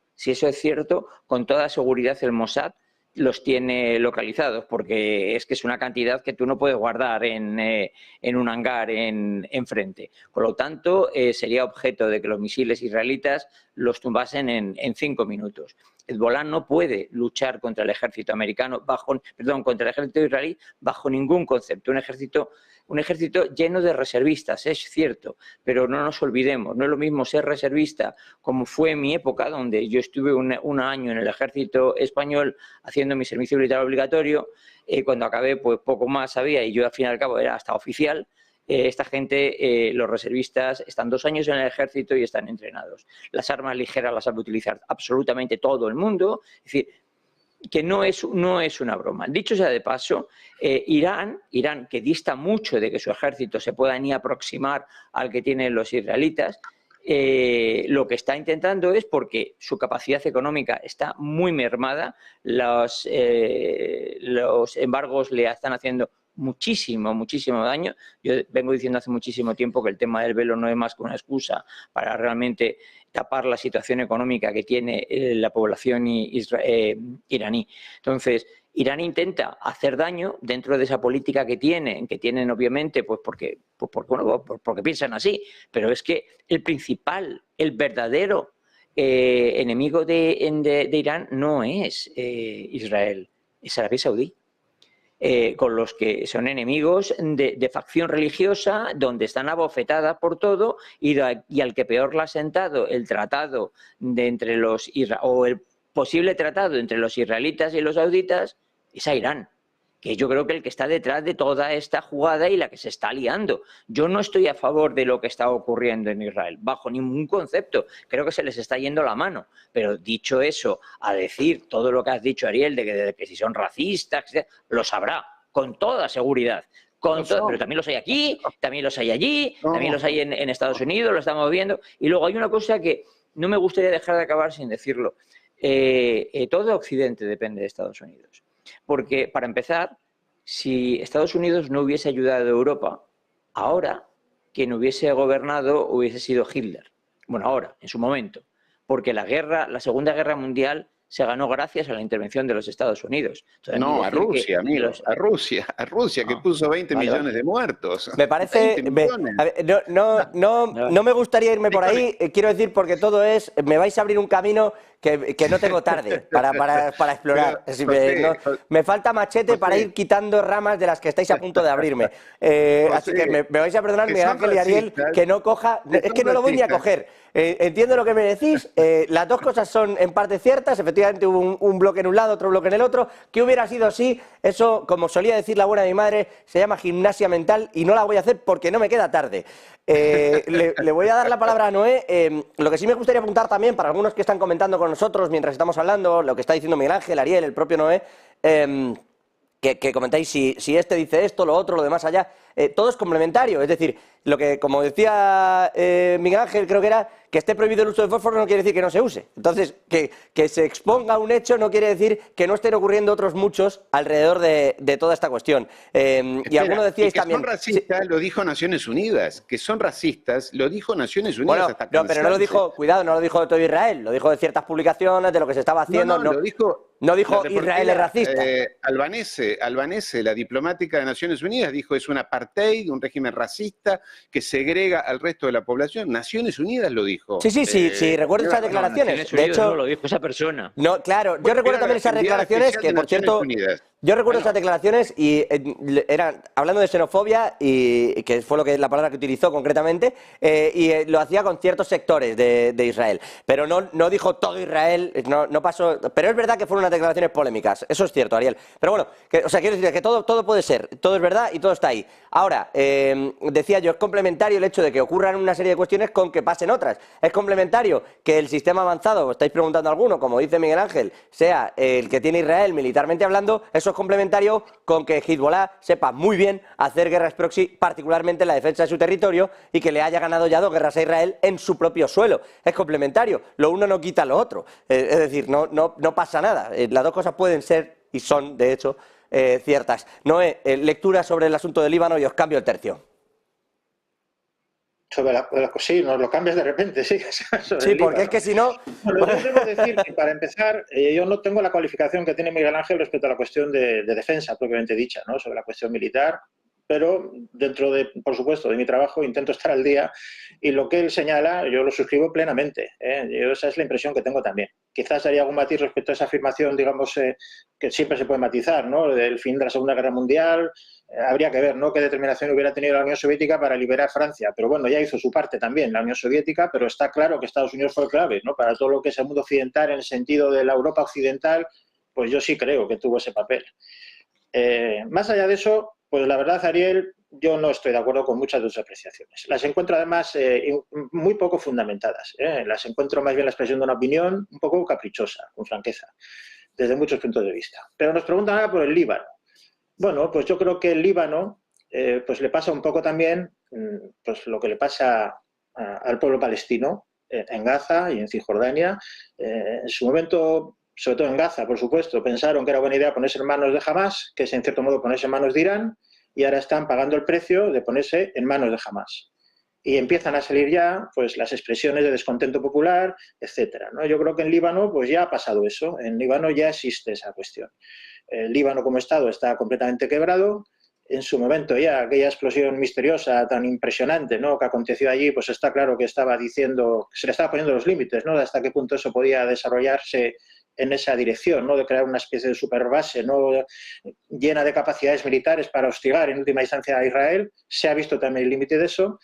con toda seguridad el Mossad los tiene localizados, porque es que es una cantidad que tú no puedes guardar en un hangar enfrente. Por lo tanto, sería objeto de que los misiles israelitas los tumbasen en 5 minutos. Hezbollah no puede luchar contra el ejército contra el ejército israelí bajo ningún concepto. Un ejército lleno de reservistas, es cierto, pero no nos olvidemos, no es lo mismo ser reservista, como fue en mi época, donde yo estuve un año en el ejército español haciendo mi servicio militar obligatorio. Cuando acabé, pues poco más sabía, y yo al fin y al cabo era hasta oficial. Esta gente, los reservistas, están 2 años en el ejército y están entrenados. Las armas ligeras las sabe utilizar absolutamente todo el mundo. Es decir, que no es una broma. Dicho sea de paso, Irán, que dista mucho de que su ejército se pueda ni aproximar al que tienen los israelitas, lo que está intentando es, porque su capacidad económica está muy mermada, los embargos le están haciendo muchísimo daño. Yo vengo diciendo hace muchísimo tiempo que el tema del velo no es más que una excusa para realmente tapar la situación económica que tiene la población iraní. Entonces, Irán intenta hacer daño dentro de esa política que tienen obviamente, pues porque piensan así, pero es que el verdadero enemigo de Irán no es Israel, es Arabia Saudí. Con los que son enemigos de facción religiosa, donde están abofetadas por todo, y al que peor le ha sentado el tratado o el posible tratado entre los israelitas y los sauditas es a Irán, que yo creo que el que está detrás de toda esta jugada y la que se está liando. Yo no estoy a favor de lo que está ocurriendo en Israel, bajo ningún concepto. Creo que se les está yendo la mano. Pero dicho eso, a decir todo lo que has dicho, Ariel, de que si son racistas, lo sabrá, con toda seguridad. Pero también los hay aquí, también los hay allí, también los hay en Estados Unidos, lo estamos viendo. Y luego hay una cosa que no me gustaría dejar de acabar sin decirlo. Todo Occidente depende de Estados Unidos. Porque, para empezar, si Estados Unidos no hubiese ayudado a Europa, ahora quien hubiese gobernado hubiese sido Hitler. Bueno, ahora, en su momento, porque la Segunda Guerra Mundial se ganó gracias a la intervención de los Estados Unidos. Entonces, No, a Rusia, amigo, a Rusia, que Ah, puso 20 vale, millones vale. de muertos. Me parece. 20 millones. A ver, no me gustaría irme por ahí, quiero decir, porque todo es. Me vais a abrir un camino que no tengo tarde para explorar. Pero, Si José, me falta machete para José. ir quitando ramas de las que estáis a punto de abrirme. Así que me vais a perdonar, que Miguel son Ángel y Ariel, racistas, que no coja. que Es son que no lo voy ni a racistas. coger. Entiendo lo que me decís. Las dos cosas son en parte ciertas. Efectivamente, hubo un bloque en un lado, otro bloque en el otro. ¿Qué hubiera sido si eso, como solía decir la buena de mi madre, se llama gimnasia mental y no la voy a hacer porque no me queda tarde? Le voy a dar la palabra a Noé. Lo que sí me gustaría apuntar también para algunos que están comentando con nosotros mientras estamos hablando, lo que está diciendo Miguel Ángel, Ariel, el propio Noé, que comentáis si este dice esto, lo otro, lo demás allá. Todo es complementario, es decir, lo que, como decía Miguel Ángel, creo que era que esté prohibido el uso de fósforo no quiere decir que no se use. Entonces, que se exponga un hecho no quiere decir que no estén ocurriendo otros muchos alrededor de toda esta cuestión. Y algunos decíais que también... son racistas, lo dijo Naciones Unidas. Que son racistas, lo dijo Naciones Unidas Bueno, hasta no, pero no lo cansarse. dijo, cuidado, no lo dijo de todo Israel, lo dijo de ciertas publicaciones, de lo que se estaba haciendo. No, lo dijo... No dijo la Israel es racista. Albanese, la diplomática de Naciones Unidas, dijo es un apartheid, un régimen racista que segrega al resto de la población. Naciones Unidas lo dijo. Sí, recuerdo esas declaraciones. Naciones De Unidas hecho, no lo dijo esa persona. no, claro, yo recuerdo también esas declaraciones que, por cierto, yo recuerdo esas declaraciones y eran hablando de xenofobia y que fue la palabra que utilizó concretamente y lo hacía con ciertos sectores de Israel, pero no dijo todo Israel, no pasó, pero es verdad que fueron unas declaraciones polémicas, eso es cierto, Ariel, pero bueno, quiero decir que todo puede ser, todo es verdad y todo está ahí. Ahora, decía yo, es complementario el hecho de que ocurran una serie de cuestiones con que pasen otras, es complementario que el sistema avanzado, os estáis preguntando alguno, como dice Miguel Ángel, sea el que tiene Israel militarmente hablando, eso es complementario con que Hezbollah sepa muy bien hacer guerras proxy, particularmente en la defensa de su territorio, y que le haya ganado ya 2 guerras a Israel en su propio suelo. Es complementario, lo uno no quita lo otro. Es decir, no pasa nada. Las dos cosas pueden ser, y son, de hecho, ciertas. Noé, lectura sobre el asunto del Líbano y os cambio el tercio. Sí, nos lo cambias de repente, sí. Sí, porque es que si no... Bueno, yo debo decir que para empezar, yo no tengo la cualificación que tiene Miguel Ángel respecto a la cuestión de defensa propiamente dicha, ¿no? Sobre la cuestión militar, pero dentro de, por supuesto, de mi trabajo intento estar al día y lo que él señala yo lo suscribo plenamente. Esa es la impresión que tengo también. Quizás haría algún matiz respecto a esa afirmación, digamos, que siempre se puede matizar, ¿no? Del fin de la Segunda Guerra Mundial. Habría que ver, ¿no?, qué determinación hubiera tenido la Unión Soviética para liberar Francia. Pero bueno, ya hizo su parte también la Unión Soviética, pero está claro que Estados Unidos fue clave, ¿no?, para todo lo que es el mundo occidental en el sentido de la Europa occidental, pues yo sí creo que tuvo ese papel. Más allá de eso, pues la verdad, Ariel, yo no estoy de acuerdo con muchas de sus apreciaciones. Las encuentro además muy poco fundamentadas. Las encuentro más bien la expresión de una opinión un poco caprichosa, con franqueza, desde muchos puntos de vista. Pero nos preguntan ahora por el Líbano. Bueno, pues yo creo que el Líbano pues le pasa un poco también pues lo que le pasa al pueblo palestino en Gaza y en Cisjordania. En su momento, sobre todo en Gaza, por supuesto, pensaron que era buena idea ponerse en manos de Hamás, que es en cierto modo ponerse en manos de Irán, y ahora están pagando el precio de ponerse en manos de Hamás. Y empiezan a salir ya pues las expresiones de descontento popular, etcétera, ¿no? Yo creo que en Líbano pues ya ha pasado eso, en Líbano ya existe esa cuestión. El Líbano como Estado está completamente quebrado. En su momento ya aquella explosión misteriosa tan impresionante, ¿no?, que aconteció allí, pues está claro que estaba diciendo, se le estaba poniendo los límites, ¿no?, de hasta qué punto eso podía desarrollarse en esa dirección, ¿no?, de crear una especie de superbase, ¿no?, llena de capacidades militares para hostigar en última instancia a Israel. Se ha visto también el límite de eso.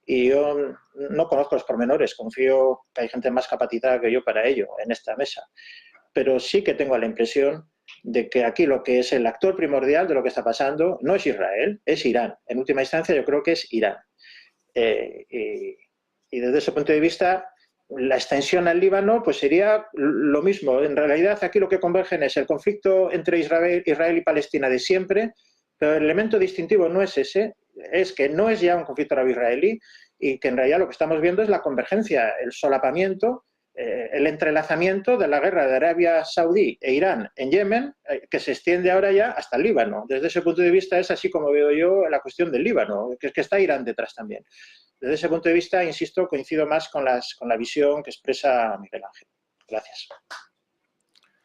Y yo no conozco los pormenores, confío que hay gente más capacitada que yo para ello en esta mesa. Pero sí que tengo la impresión de que aquí lo que es el actor primordial de lo que está pasando no es Israel, es Irán. En última instancia yo creo que es Irán. Y desde ese punto de vista, la extensión al Líbano pues sería lo mismo. En realidad aquí lo que convergen es el conflicto entre Israel y Palestina de siempre, pero el elemento distintivo no es ese, es que no es ya un conflicto árabe-israelí y que en realidad lo que estamos viendo es la convergencia, el solapamiento el entrelazamiento de la guerra de Arabia Saudí e Irán en Yemen, que se extiende ahora ya hasta el Líbano. Desde ese punto de vista es así como veo yo la cuestión del Líbano, que es que está Irán detrás también. Desde ese punto de vista, insisto, coincido más con la visión que expresa Miguel Ángel. Gracias.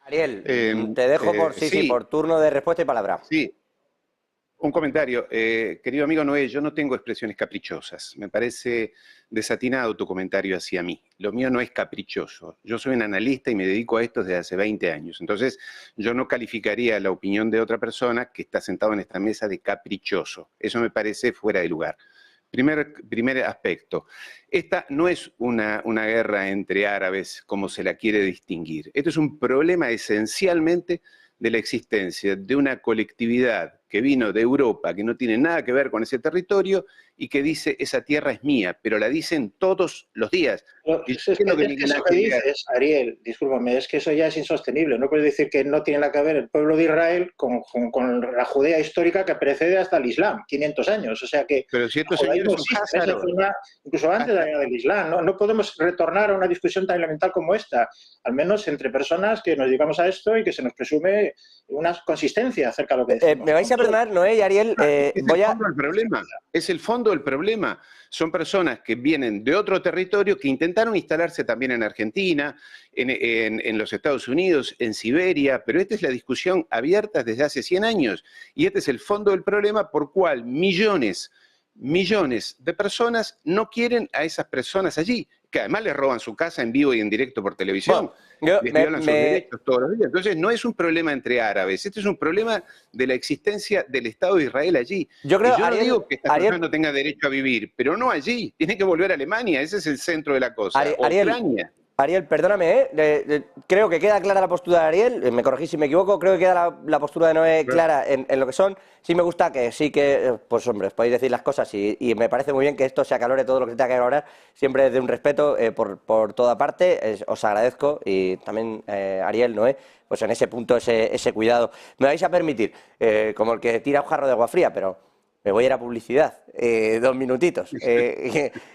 Ariel, te dejo por turno de respuesta y palabra. Sí. Un comentario. Querido amigo Noé, yo no tengo expresiones caprichosas. Me parece desatinado tu comentario hacia mí. Lo mío no es caprichoso. Yo soy un analista y me dedico a esto desde hace 20 años. Entonces, yo no calificaría la opinión de otra persona que está sentado en esta mesa de caprichoso. Eso me parece fuera de lugar. Primer aspecto. Esta no es una guerra entre árabes como se la quiere distinguir. Esto es un problema esencialmente de la existencia de una colectividad que vino de Europa, que no tiene nada que ver con ese territorio y que dice esa tierra es mía, pero la dicen todos los días. Eso que dices, Ariel, discúlpame, es que eso ya es insostenible. No puedes decir que no tiene nada que ver el pueblo de Israel con la Judea histórica que precede hasta el Islam, 500 años. O sea que pero si estos señores son incluso antes del Islam. No podemos retornar a una discusión tan elemental como esta, al menos entre personas que nos dedicamos a esto y que se nos presume una consistencia acerca de lo que decimos. Me vais a perdonar, Noé y Ariel, es el fondo del problema. Son personas que vienen de otro territorio que intentaron instalarse también en Argentina, en los Estados Unidos, en Siberia, pero esta es la discusión abierta desde hace 100 años y este es el fondo del problema por cual millones de personas no quieren a esas personas allí, que además les roban su casa en vivo y en directo por televisión, les violan sus derechos todos los días. Entonces no es un problema entre árabes, este es un problema de la existencia del Estado de Israel allí. Yo no digo que esta persona no tenga derecho a vivir, pero no allí, tiene que volver a Alemania, ese es el centro de la cosa, Ucrania. Ariel, perdóname, creo que queda clara la postura de Ariel, me corregís si me equivoco, creo que queda la postura de Noé clara en lo que son. Sí me gusta que sí que, pues hombre, podéis decir las cosas y me parece muy bien que esto se acalore todo lo que se tenga que acalorar, siempre desde un respeto por toda parte, os agradezco y también Ariel, Noé, pues en ese punto ese cuidado. Me vais a permitir, como el que tira un jarro de agua fría, pero me voy a ir a publicidad, 2 minutitos.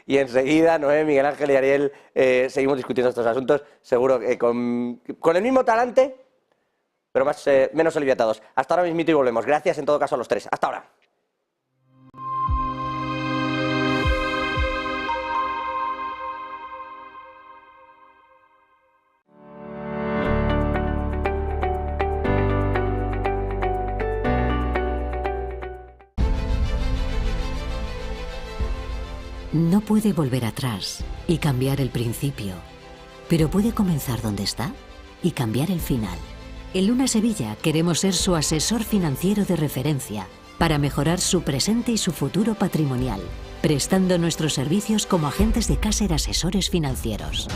Y enseguida, Noé, Miguel Ángel y Ariel seguimos discutiendo estos asuntos, seguro que con el mismo talante, pero menos aliviatados. Hasta ahora mismito y volvemos. Gracias en todo caso a los tres. Hasta ahora. No puede volver atrás y cambiar el principio, pero puede comenzar donde está y cambiar el final. En Luna Sevilla queremos ser su asesor financiero de referencia para mejorar su presente y su futuro patrimonial, prestando nuestros servicios como agentes de Caser Asesores Financieros.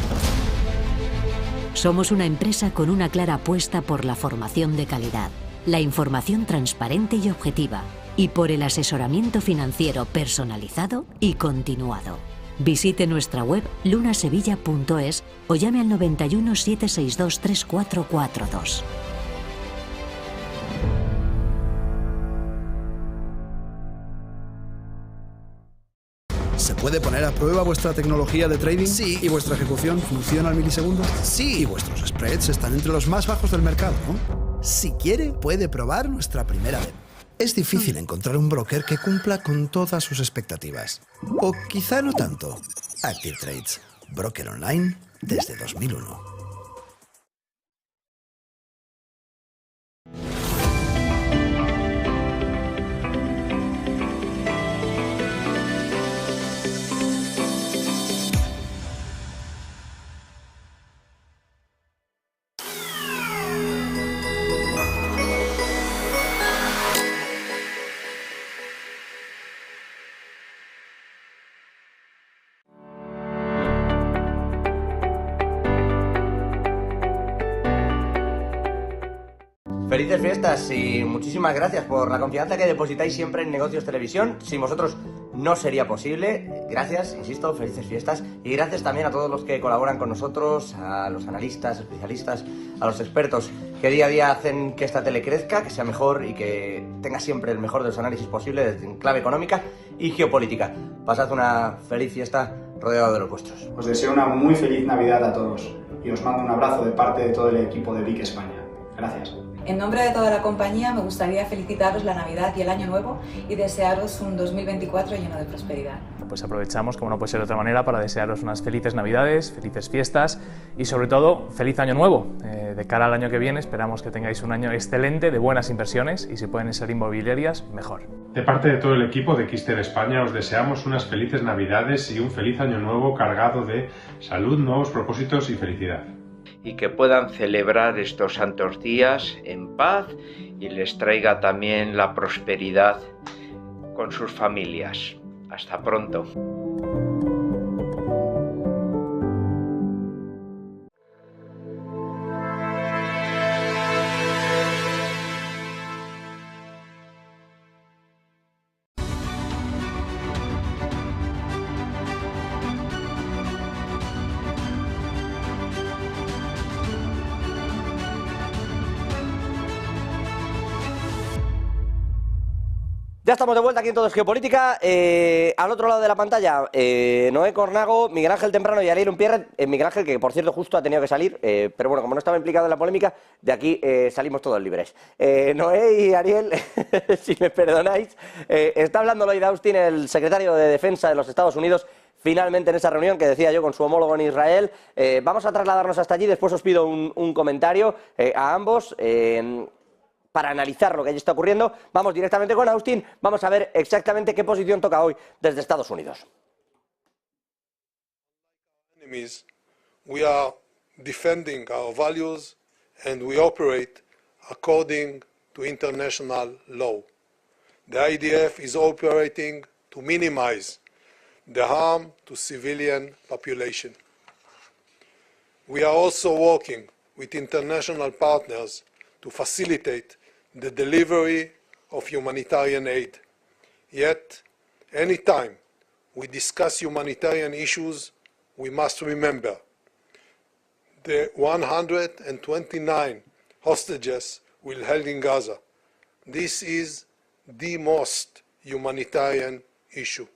Somos una empresa con una clara apuesta por la formación de calidad, la información transparente y objetiva, y por el asesoramiento financiero personalizado y continuado. Visite nuestra web lunasevilla.es o llame al 91 762 3442. ¿Se puede poner a prueba vuestra tecnología de trading? Sí. ¿Y vuestra ejecución funciona al milisegundo? Sí. ¿Y vuestros spreads están entre los más bajos del mercado, no? Si quiere, puede probar nuestra primera vez. Es difícil encontrar un broker que cumpla con todas sus expectativas. O quizá no tanto. Active Trades, broker online desde 2001. Felices fiestas y muchísimas gracias por la confianza que depositáis siempre en Negocios Televisión. Sin vosotros no sería posible. Gracias, insisto, felices fiestas. Y gracias también a todos los que colaboran con nosotros, a los analistas, especialistas, a los expertos que día a día hacen que esta tele crezca, que sea mejor y que tenga siempre el mejor de los análisis posibles en clave económica y geopolítica. Pasad una feliz fiesta rodeado de los vuestros. Os deseo una muy feliz Navidad a todos. y os mando un abrazo de parte de todo el equipo de Vic España. Gracias. En nombre de toda la compañía me gustaría felicitaros la Navidad y el Año Nuevo y desearos un 2024 lleno de prosperidad. Pues aprovechamos, como no puede ser de otra manera, para desearos unas felices Navidades, felices fiestas y sobre todo feliz Año Nuevo. De cara al año que viene esperamos que tengáis un año excelente de buenas inversiones y si pueden ser inmobiliarias, mejor. De parte de todo el equipo de Quister España os deseamos unas felices Navidades y un feliz Año Nuevo cargado de salud, nuevos propósitos y felicidad. Y que puedan celebrar estos santos días en paz y les traiga también la prosperidad con sus familias. Hasta pronto. Ya estamos de vuelta aquí en Todo es Geopolítica. Al otro lado de la pantalla, Noé Cornago, Miguel Ángel Temprano y Ariel Unpierre. Miguel Ángel, que por cierto justo ha tenido que salir, pero bueno, como no estaba implicado en la polémica, de aquí salimos todos libres. Noé y Ariel, si me perdonáis, está hablando Lloyd Austin, el secretario de Defensa de los Estados Unidos, finalmente en esa reunión que decía yo con su homólogo en Israel. Vamos a trasladarnos hasta allí, después os pido un comentario a ambos. Para analizar lo que allí está ocurriendo, vamos directamente con Austin, vamos a ver exactamente qué posición toca hoy desde Estados Unidos. We are defending our values and we operate according to international law. The IDF is operating to minimize the harm to civilian population. We are also working with international partners to facilitate the delivery of humanitarian aid. Yet, any time we discuss humanitarian issues, we must remember the 129 hostages we held in Gaza. This is the most humanitarian issue.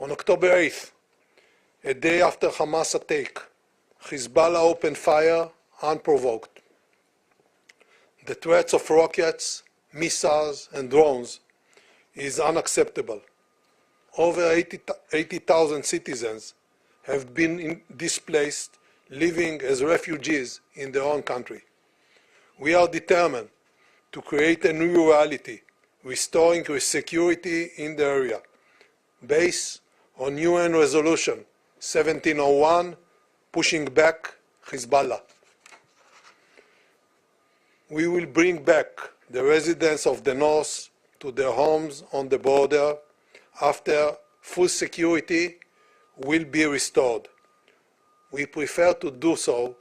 On October 8th, a day after Hamas attack, Hezbollah opened fire unprovoked. The threats of rockets, missiles, and drones is unacceptable. Over 80,000 citizens have been displaced, living as refugees in their own country. We are determined to create a new reality, restoring security in the area, based on UN Resolution 1701, pushing back Hezbollah. We will bring back the residents of the north to their homes on the border after full security will be restored. We prefer to do so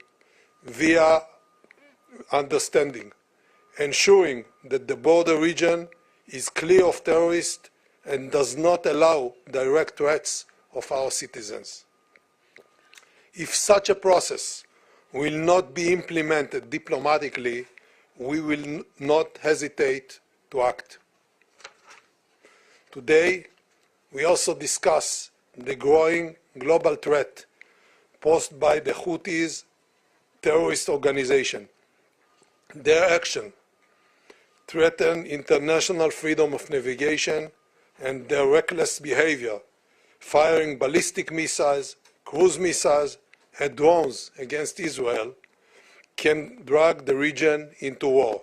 via understanding, ensuring that the border region is clear of terrorists and does not allow direct threats of our citizens. If such a process will not be implemented diplomatically, we will not hesitate to act. Today, we also discuss the growing global threat posed by the Houthis terrorist organization. Their action threatens international freedom of navigation, and their reckless behavior, firing ballistic missiles, cruise missiles, and drones against Israel, can drag the region into war.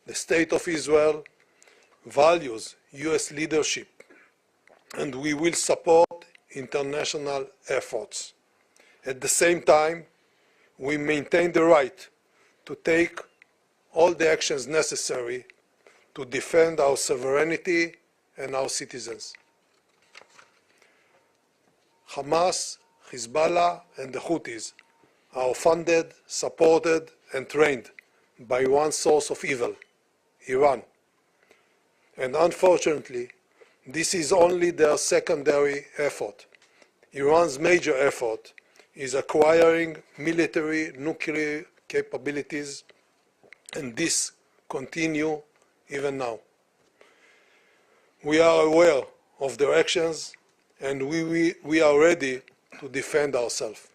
The State of Israel values U.S. leadership, and we will support international efforts. At the same time, we maintain the right to take all the actions necessary to defend our sovereignty and our citizens. Hamas, Hezbollah, and the Houthis are funded, supported, and trained by one source of evil, Iran. And unfortunately, this is only their secondary effort. Iran's major effort is acquiring military nuclear capabilities, and this continues even now. We are aware of their actions, and we are ready to defend ourselves.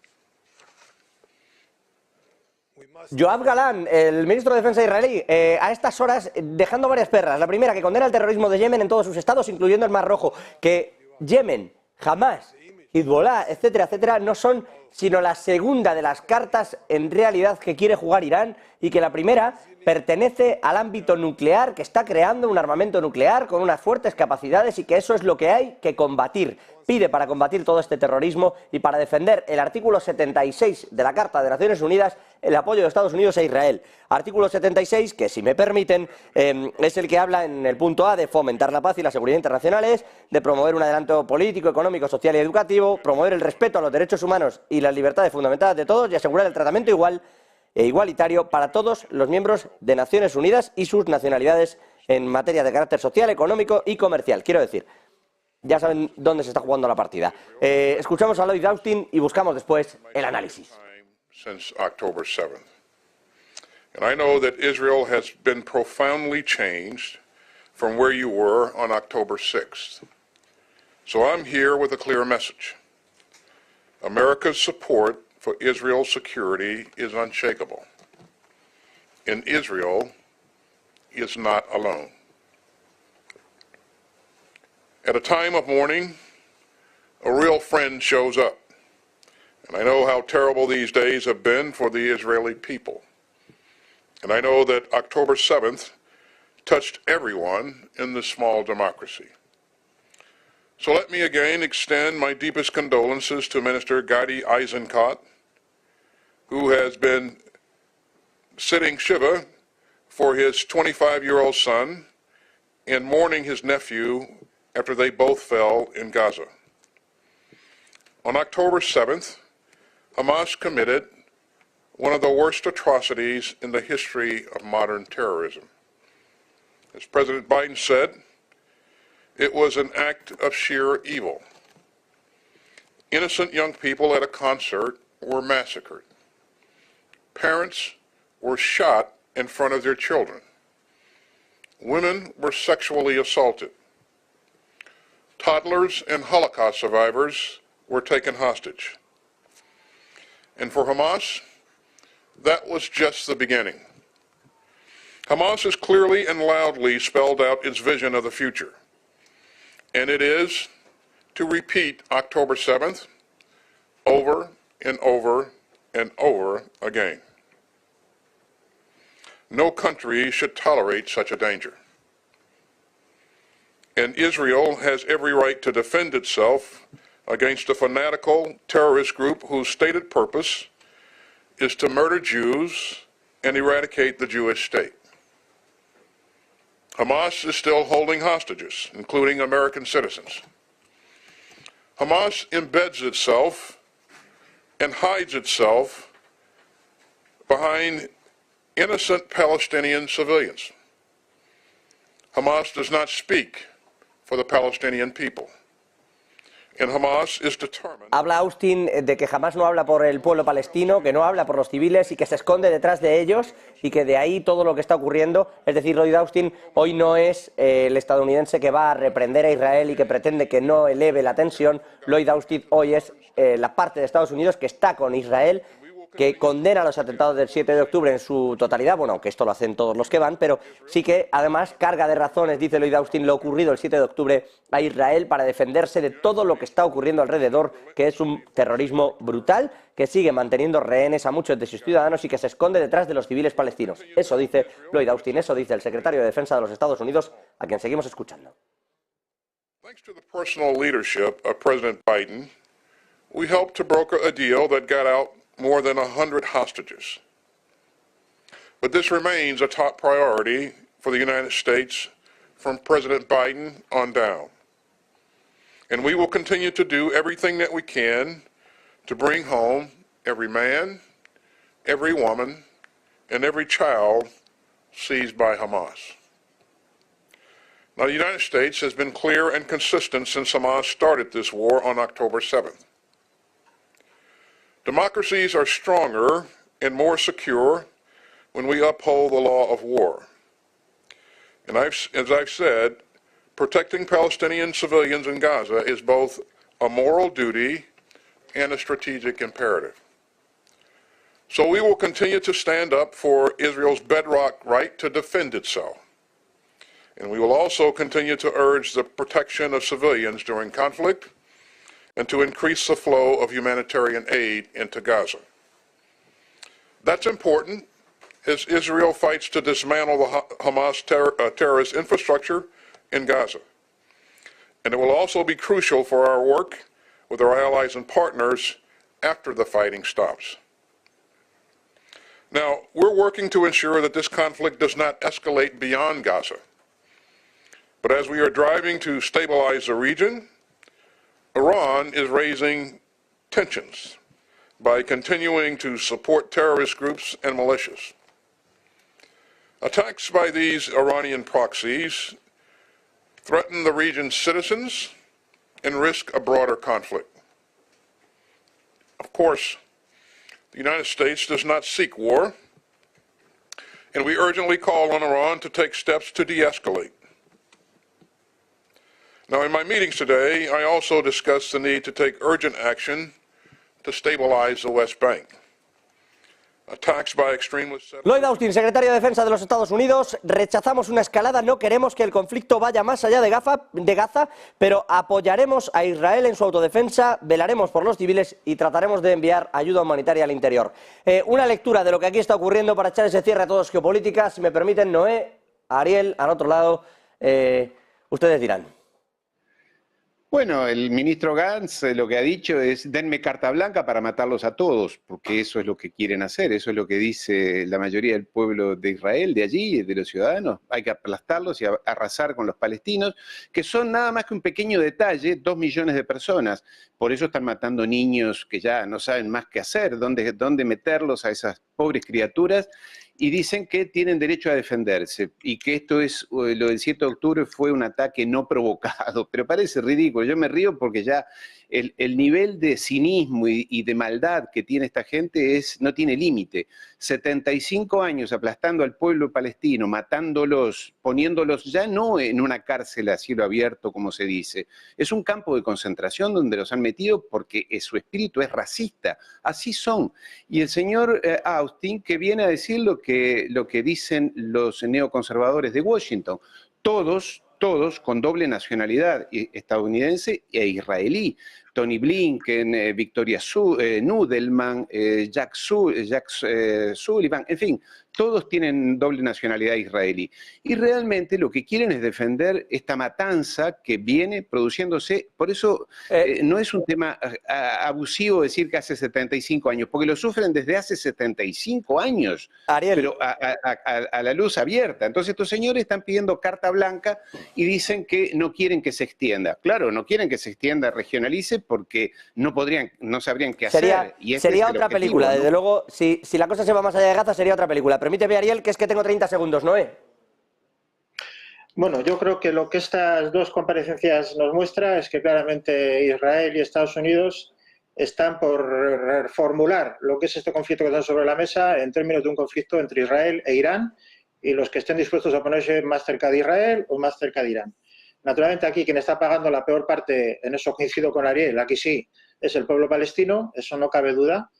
Yoav Galán, el ministro de Defensa israelí, a estas horas dejando varias perras. La primera, que condena el terrorismo de Yemen en todos sus estados, incluyendo el Mar Rojo. Que Yemen, Hamas, Hezbollah, etcétera, etcétera, no son sino la segunda de las cartas en realidad que quiere jugar Irán, y que la primera pertenece al ámbito nuclear, que está creando un armamento nuclear con unas fuertes capacidades, y que eso es lo que hay que combatir. Pide para combatir todo este terrorismo y para defender el artículo 76 de la Carta de Naciones Unidas, el apoyo de Estados Unidos a Israel. Artículo 76 que, si me permiten, es el que habla en el punto A de fomentar la paz y la seguridad internacionales, de promover un adelanto político, económico, social y educativo, promover el respeto a los derechos humanos y las libertades fundamentadas de todos y asegurar el tratamiento igual e igualitario para todos los miembros de Naciones Unidas y sus nacionalidades en materia de carácter social, económico y comercial. Quiero decir, ya saben dónde se está jugando la partida. Escuchamos a Lloyd Austin y buscamos después el análisis. Since October 7th. And I know that Israel has been profoundly changed from where you were on October 6th. So I'm here with a clear message. America's support for Israel's security is unshakable. And Israel is not alone. At a time of mourning, a real friend shows up. And I know how terrible these days have been for the Israeli people. And I know that October 7th touched everyone in this small democracy. So let me again extend my deepest condolences to Minister Gadi Eisenkot, who has been sitting Shiva for his 25-year-old son and mourning his nephew after they both fell in Gaza. On October 7th, Hamas committed one of the worst atrocities in the history of modern terrorism. As President Biden said, it was an act of sheer evil. Innocent young people at a concert were massacred. Parents were shot in front of their children. Women were sexually assaulted. Toddlers and Holocaust survivors were taken hostage. And for Hamas, that was just the beginning. Hamas has clearly and loudly spelled out its vision of the future. And it is to repeat October 7th over and over and over again. No country should tolerate such a danger. And Israel has every right to defend itself against a fanatical terrorist group whose stated purpose is to murder Jews and eradicate the Jewish state. Hamas is still holding hostages, including American citizens. Hamas embeds itself and hides itself behind innocent Palestinian civilians. Hamas does not speak for the Palestinian people. And Hamas is determined. Habla Austin de que Hamas no habla por el pueblo palestino, que no habla por los civiles y que se esconde detrás de ellos, y que de ahí todo lo que está ocurriendo. Es decir, Lloyd Austin hoy no es el estadounidense que va a reprender a Israel y que pretende que no eleve la tensión. Lloyd Austin hoy es la parte de Estados Unidos que está con Israel, que condena los atentados del 7 de octubre en su totalidad. Bueno, aunque esto lo hacen todos los que van, pero sí que además carga de razones, dice Lloyd Austin, lo ocurrido el 7 de octubre a Israel para defenderse de todo lo que está ocurriendo alrededor, que es un terrorismo brutal que sigue manteniendo rehenes a muchos de sus ciudadanos y que se esconde detrás de los civiles palestinos. Eso dice Lloyd Austin, eso dice el secretario de Defensa de los Estados Unidos, a quien seguimos escuchando. Thanks to the personal leadership of President Biden, we helped to broker a deal that got out more than 100 hostages. But this remains a top priority for the United States from President Biden on down. And we will continue to do everything that we can to bring home every man, every woman, and every child seized by Hamas. Now, the United States has been clear and consistent since Hamas started this war on October 7th. Democracies are stronger and more secure when we uphold the law of war. And as I've said, protecting Palestinian civilians in Gaza is both a moral duty and a strategic imperative. So we will continue to stand up for Israel's bedrock right to defend itself. And we will also continue to urge the protection of civilians during conflict and to increase the flow of humanitarian aid into Gaza. That's important as Israel fights to dismantle the Hamas terrorist infrastructure in Gaza. And it will also be crucial for our work with our allies and partners after the fighting stops. Now, we're working to ensure that this conflict does not escalate beyond Gaza. But as we are driving to stabilize the region, Iran is raising tensions by continuing to support terrorist groups and militias. Attacks by these Iranian proxies threaten the region's citizens and risk a broader conflict. Of course, the United States does not seek war, and we urgently call on Iran to take steps to de-escalate. Now, in my meetings today, I also discussed the need to take urgent action to stabilize the West Bank. Attacks by extremists... Lloyd Austin, secretario de Defensa de los Estados Unidos: rechazamos una escalada, no queremos que el conflicto vaya más allá de Gaza, pero apoyaremos a Israel en su autodefensa, velaremos por los civiles y trataremos de enviar ayuda humanitaria al interior. Una lectura de lo que aquí está ocurriendo para echar ese cierre a todos geopolítica. Si me permiten, Noé, Ariel, al otro lado, ustedes dirán. Bueno, el ministro Gantz lo que ha dicho es: denme carta blanca para matarlos a todos, porque eso es lo que quieren hacer, eso es lo que dice la mayoría del pueblo de Israel, de allí, de los ciudadanos. Hay que aplastarlos y arrasar con los palestinos, que son nada más que un pequeño detalle, 2 millones de personas. Por eso están matando niños que ya no saben más qué hacer, dónde meterlos a esas pobres criaturas. Y dicen que tienen derecho a defenderse y que esto es, lo del 7 de octubre fue un ataque no provocado, pero parece ridículo. Yo me río porque ya el nivel de cinismo y de maldad que tiene esta gente no tiene límite. 75 años aplastando al pueblo palestino, matándolos, poniéndolos ya no en una cárcel a cielo abierto, como se dice. Es un campo de concentración donde los han metido porque su espíritu es racista. Así son. Y el señor Austin, que viene a decir lo que dicen los neoconservadores de Washington, todos con doble nacionalidad estadounidense e israelí. Tony Blinken, Victoria Nudelman, Jack Sullivan, en fin, todos tienen doble nacionalidad israelí. Y realmente lo que quieren es defender esta matanza que viene produciéndose. Por eso no es un tema abusivo decir que hace 75 años, porque lo sufren desde hace 75 años, Ariel, pero a la luz abierta. Entonces estos señores están pidiendo carta blanca y dicen que no quieren que se extienda. Claro, no quieren que se extienda, regionalice, porque no sabrían qué hacer. Sería otra película, ¿no? Desde luego, si la cosa se va más allá de Gaza, sería otra película. Permíteme, Ariel, que es que tengo 30 segundos, Noé. Bueno, yo creo que lo que estas dos comparecencias nos muestra es que claramente Israel y Estados Unidos están por reformular lo que es este conflicto que está sobre la mesa en términos de un conflicto entre Israel e Irán, y los que estén dispuestos a ponerse más cerca de Israel o más cerca de Irán. Naturalmente aquí quien está pagando la peor parte, en eso coincido con Ariel, aquí sí, es el pueblo palestino, eso no cabe duda.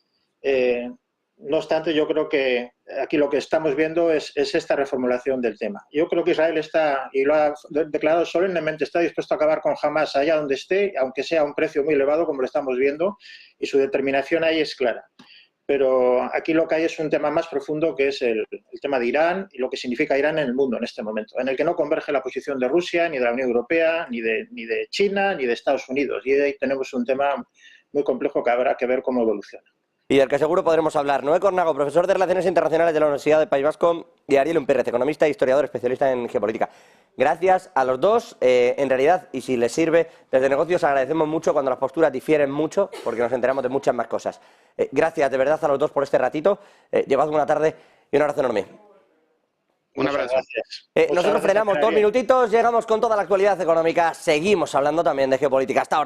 No obstante, yo creo que aquí lo que estamos viendo es esta reformulación del tema. Yo creo que Israel está, y lo ha declarado solemnemente, está dispuesto a acabar con Hamas allá donde esté, aunque sea a un precio muy elevado, como lo estamos viendo, y su determinación ahí es clara. Pero aquí lo que hay es un tema más profundo, que es el tema de Irán y lo que significa Irán en el mundo en este momento, en el que no converge la posición de Rusia, ni de la Unión Europea, ni de China, ni de Estados Unidos. Y ahí tenemos un tema muy complejo que habrá que ver cómo evoluciona. Y del que seguro podremos hablar. Noé Cornago, profesor de Relaciones Internacionales de la Universidad del País Vasco, y Ariel Umpérez, economista e historiador especialista en geopolítica. Gracias a los dos. En realidad, y si les sirve, desde Negocios agradecemos mucho cuando las posturas difieren mucho, porque nos enteramos de muchas más cosas. Gracias de verdad a los dos por este ratito. Llevad buena tarde y un abrazo enorme. Un abrazo. Nosotros frenamos 2 minutitos, llegamos con toda la actualidad económica, seguimos hablando también de geopolítica. Hasta ahora.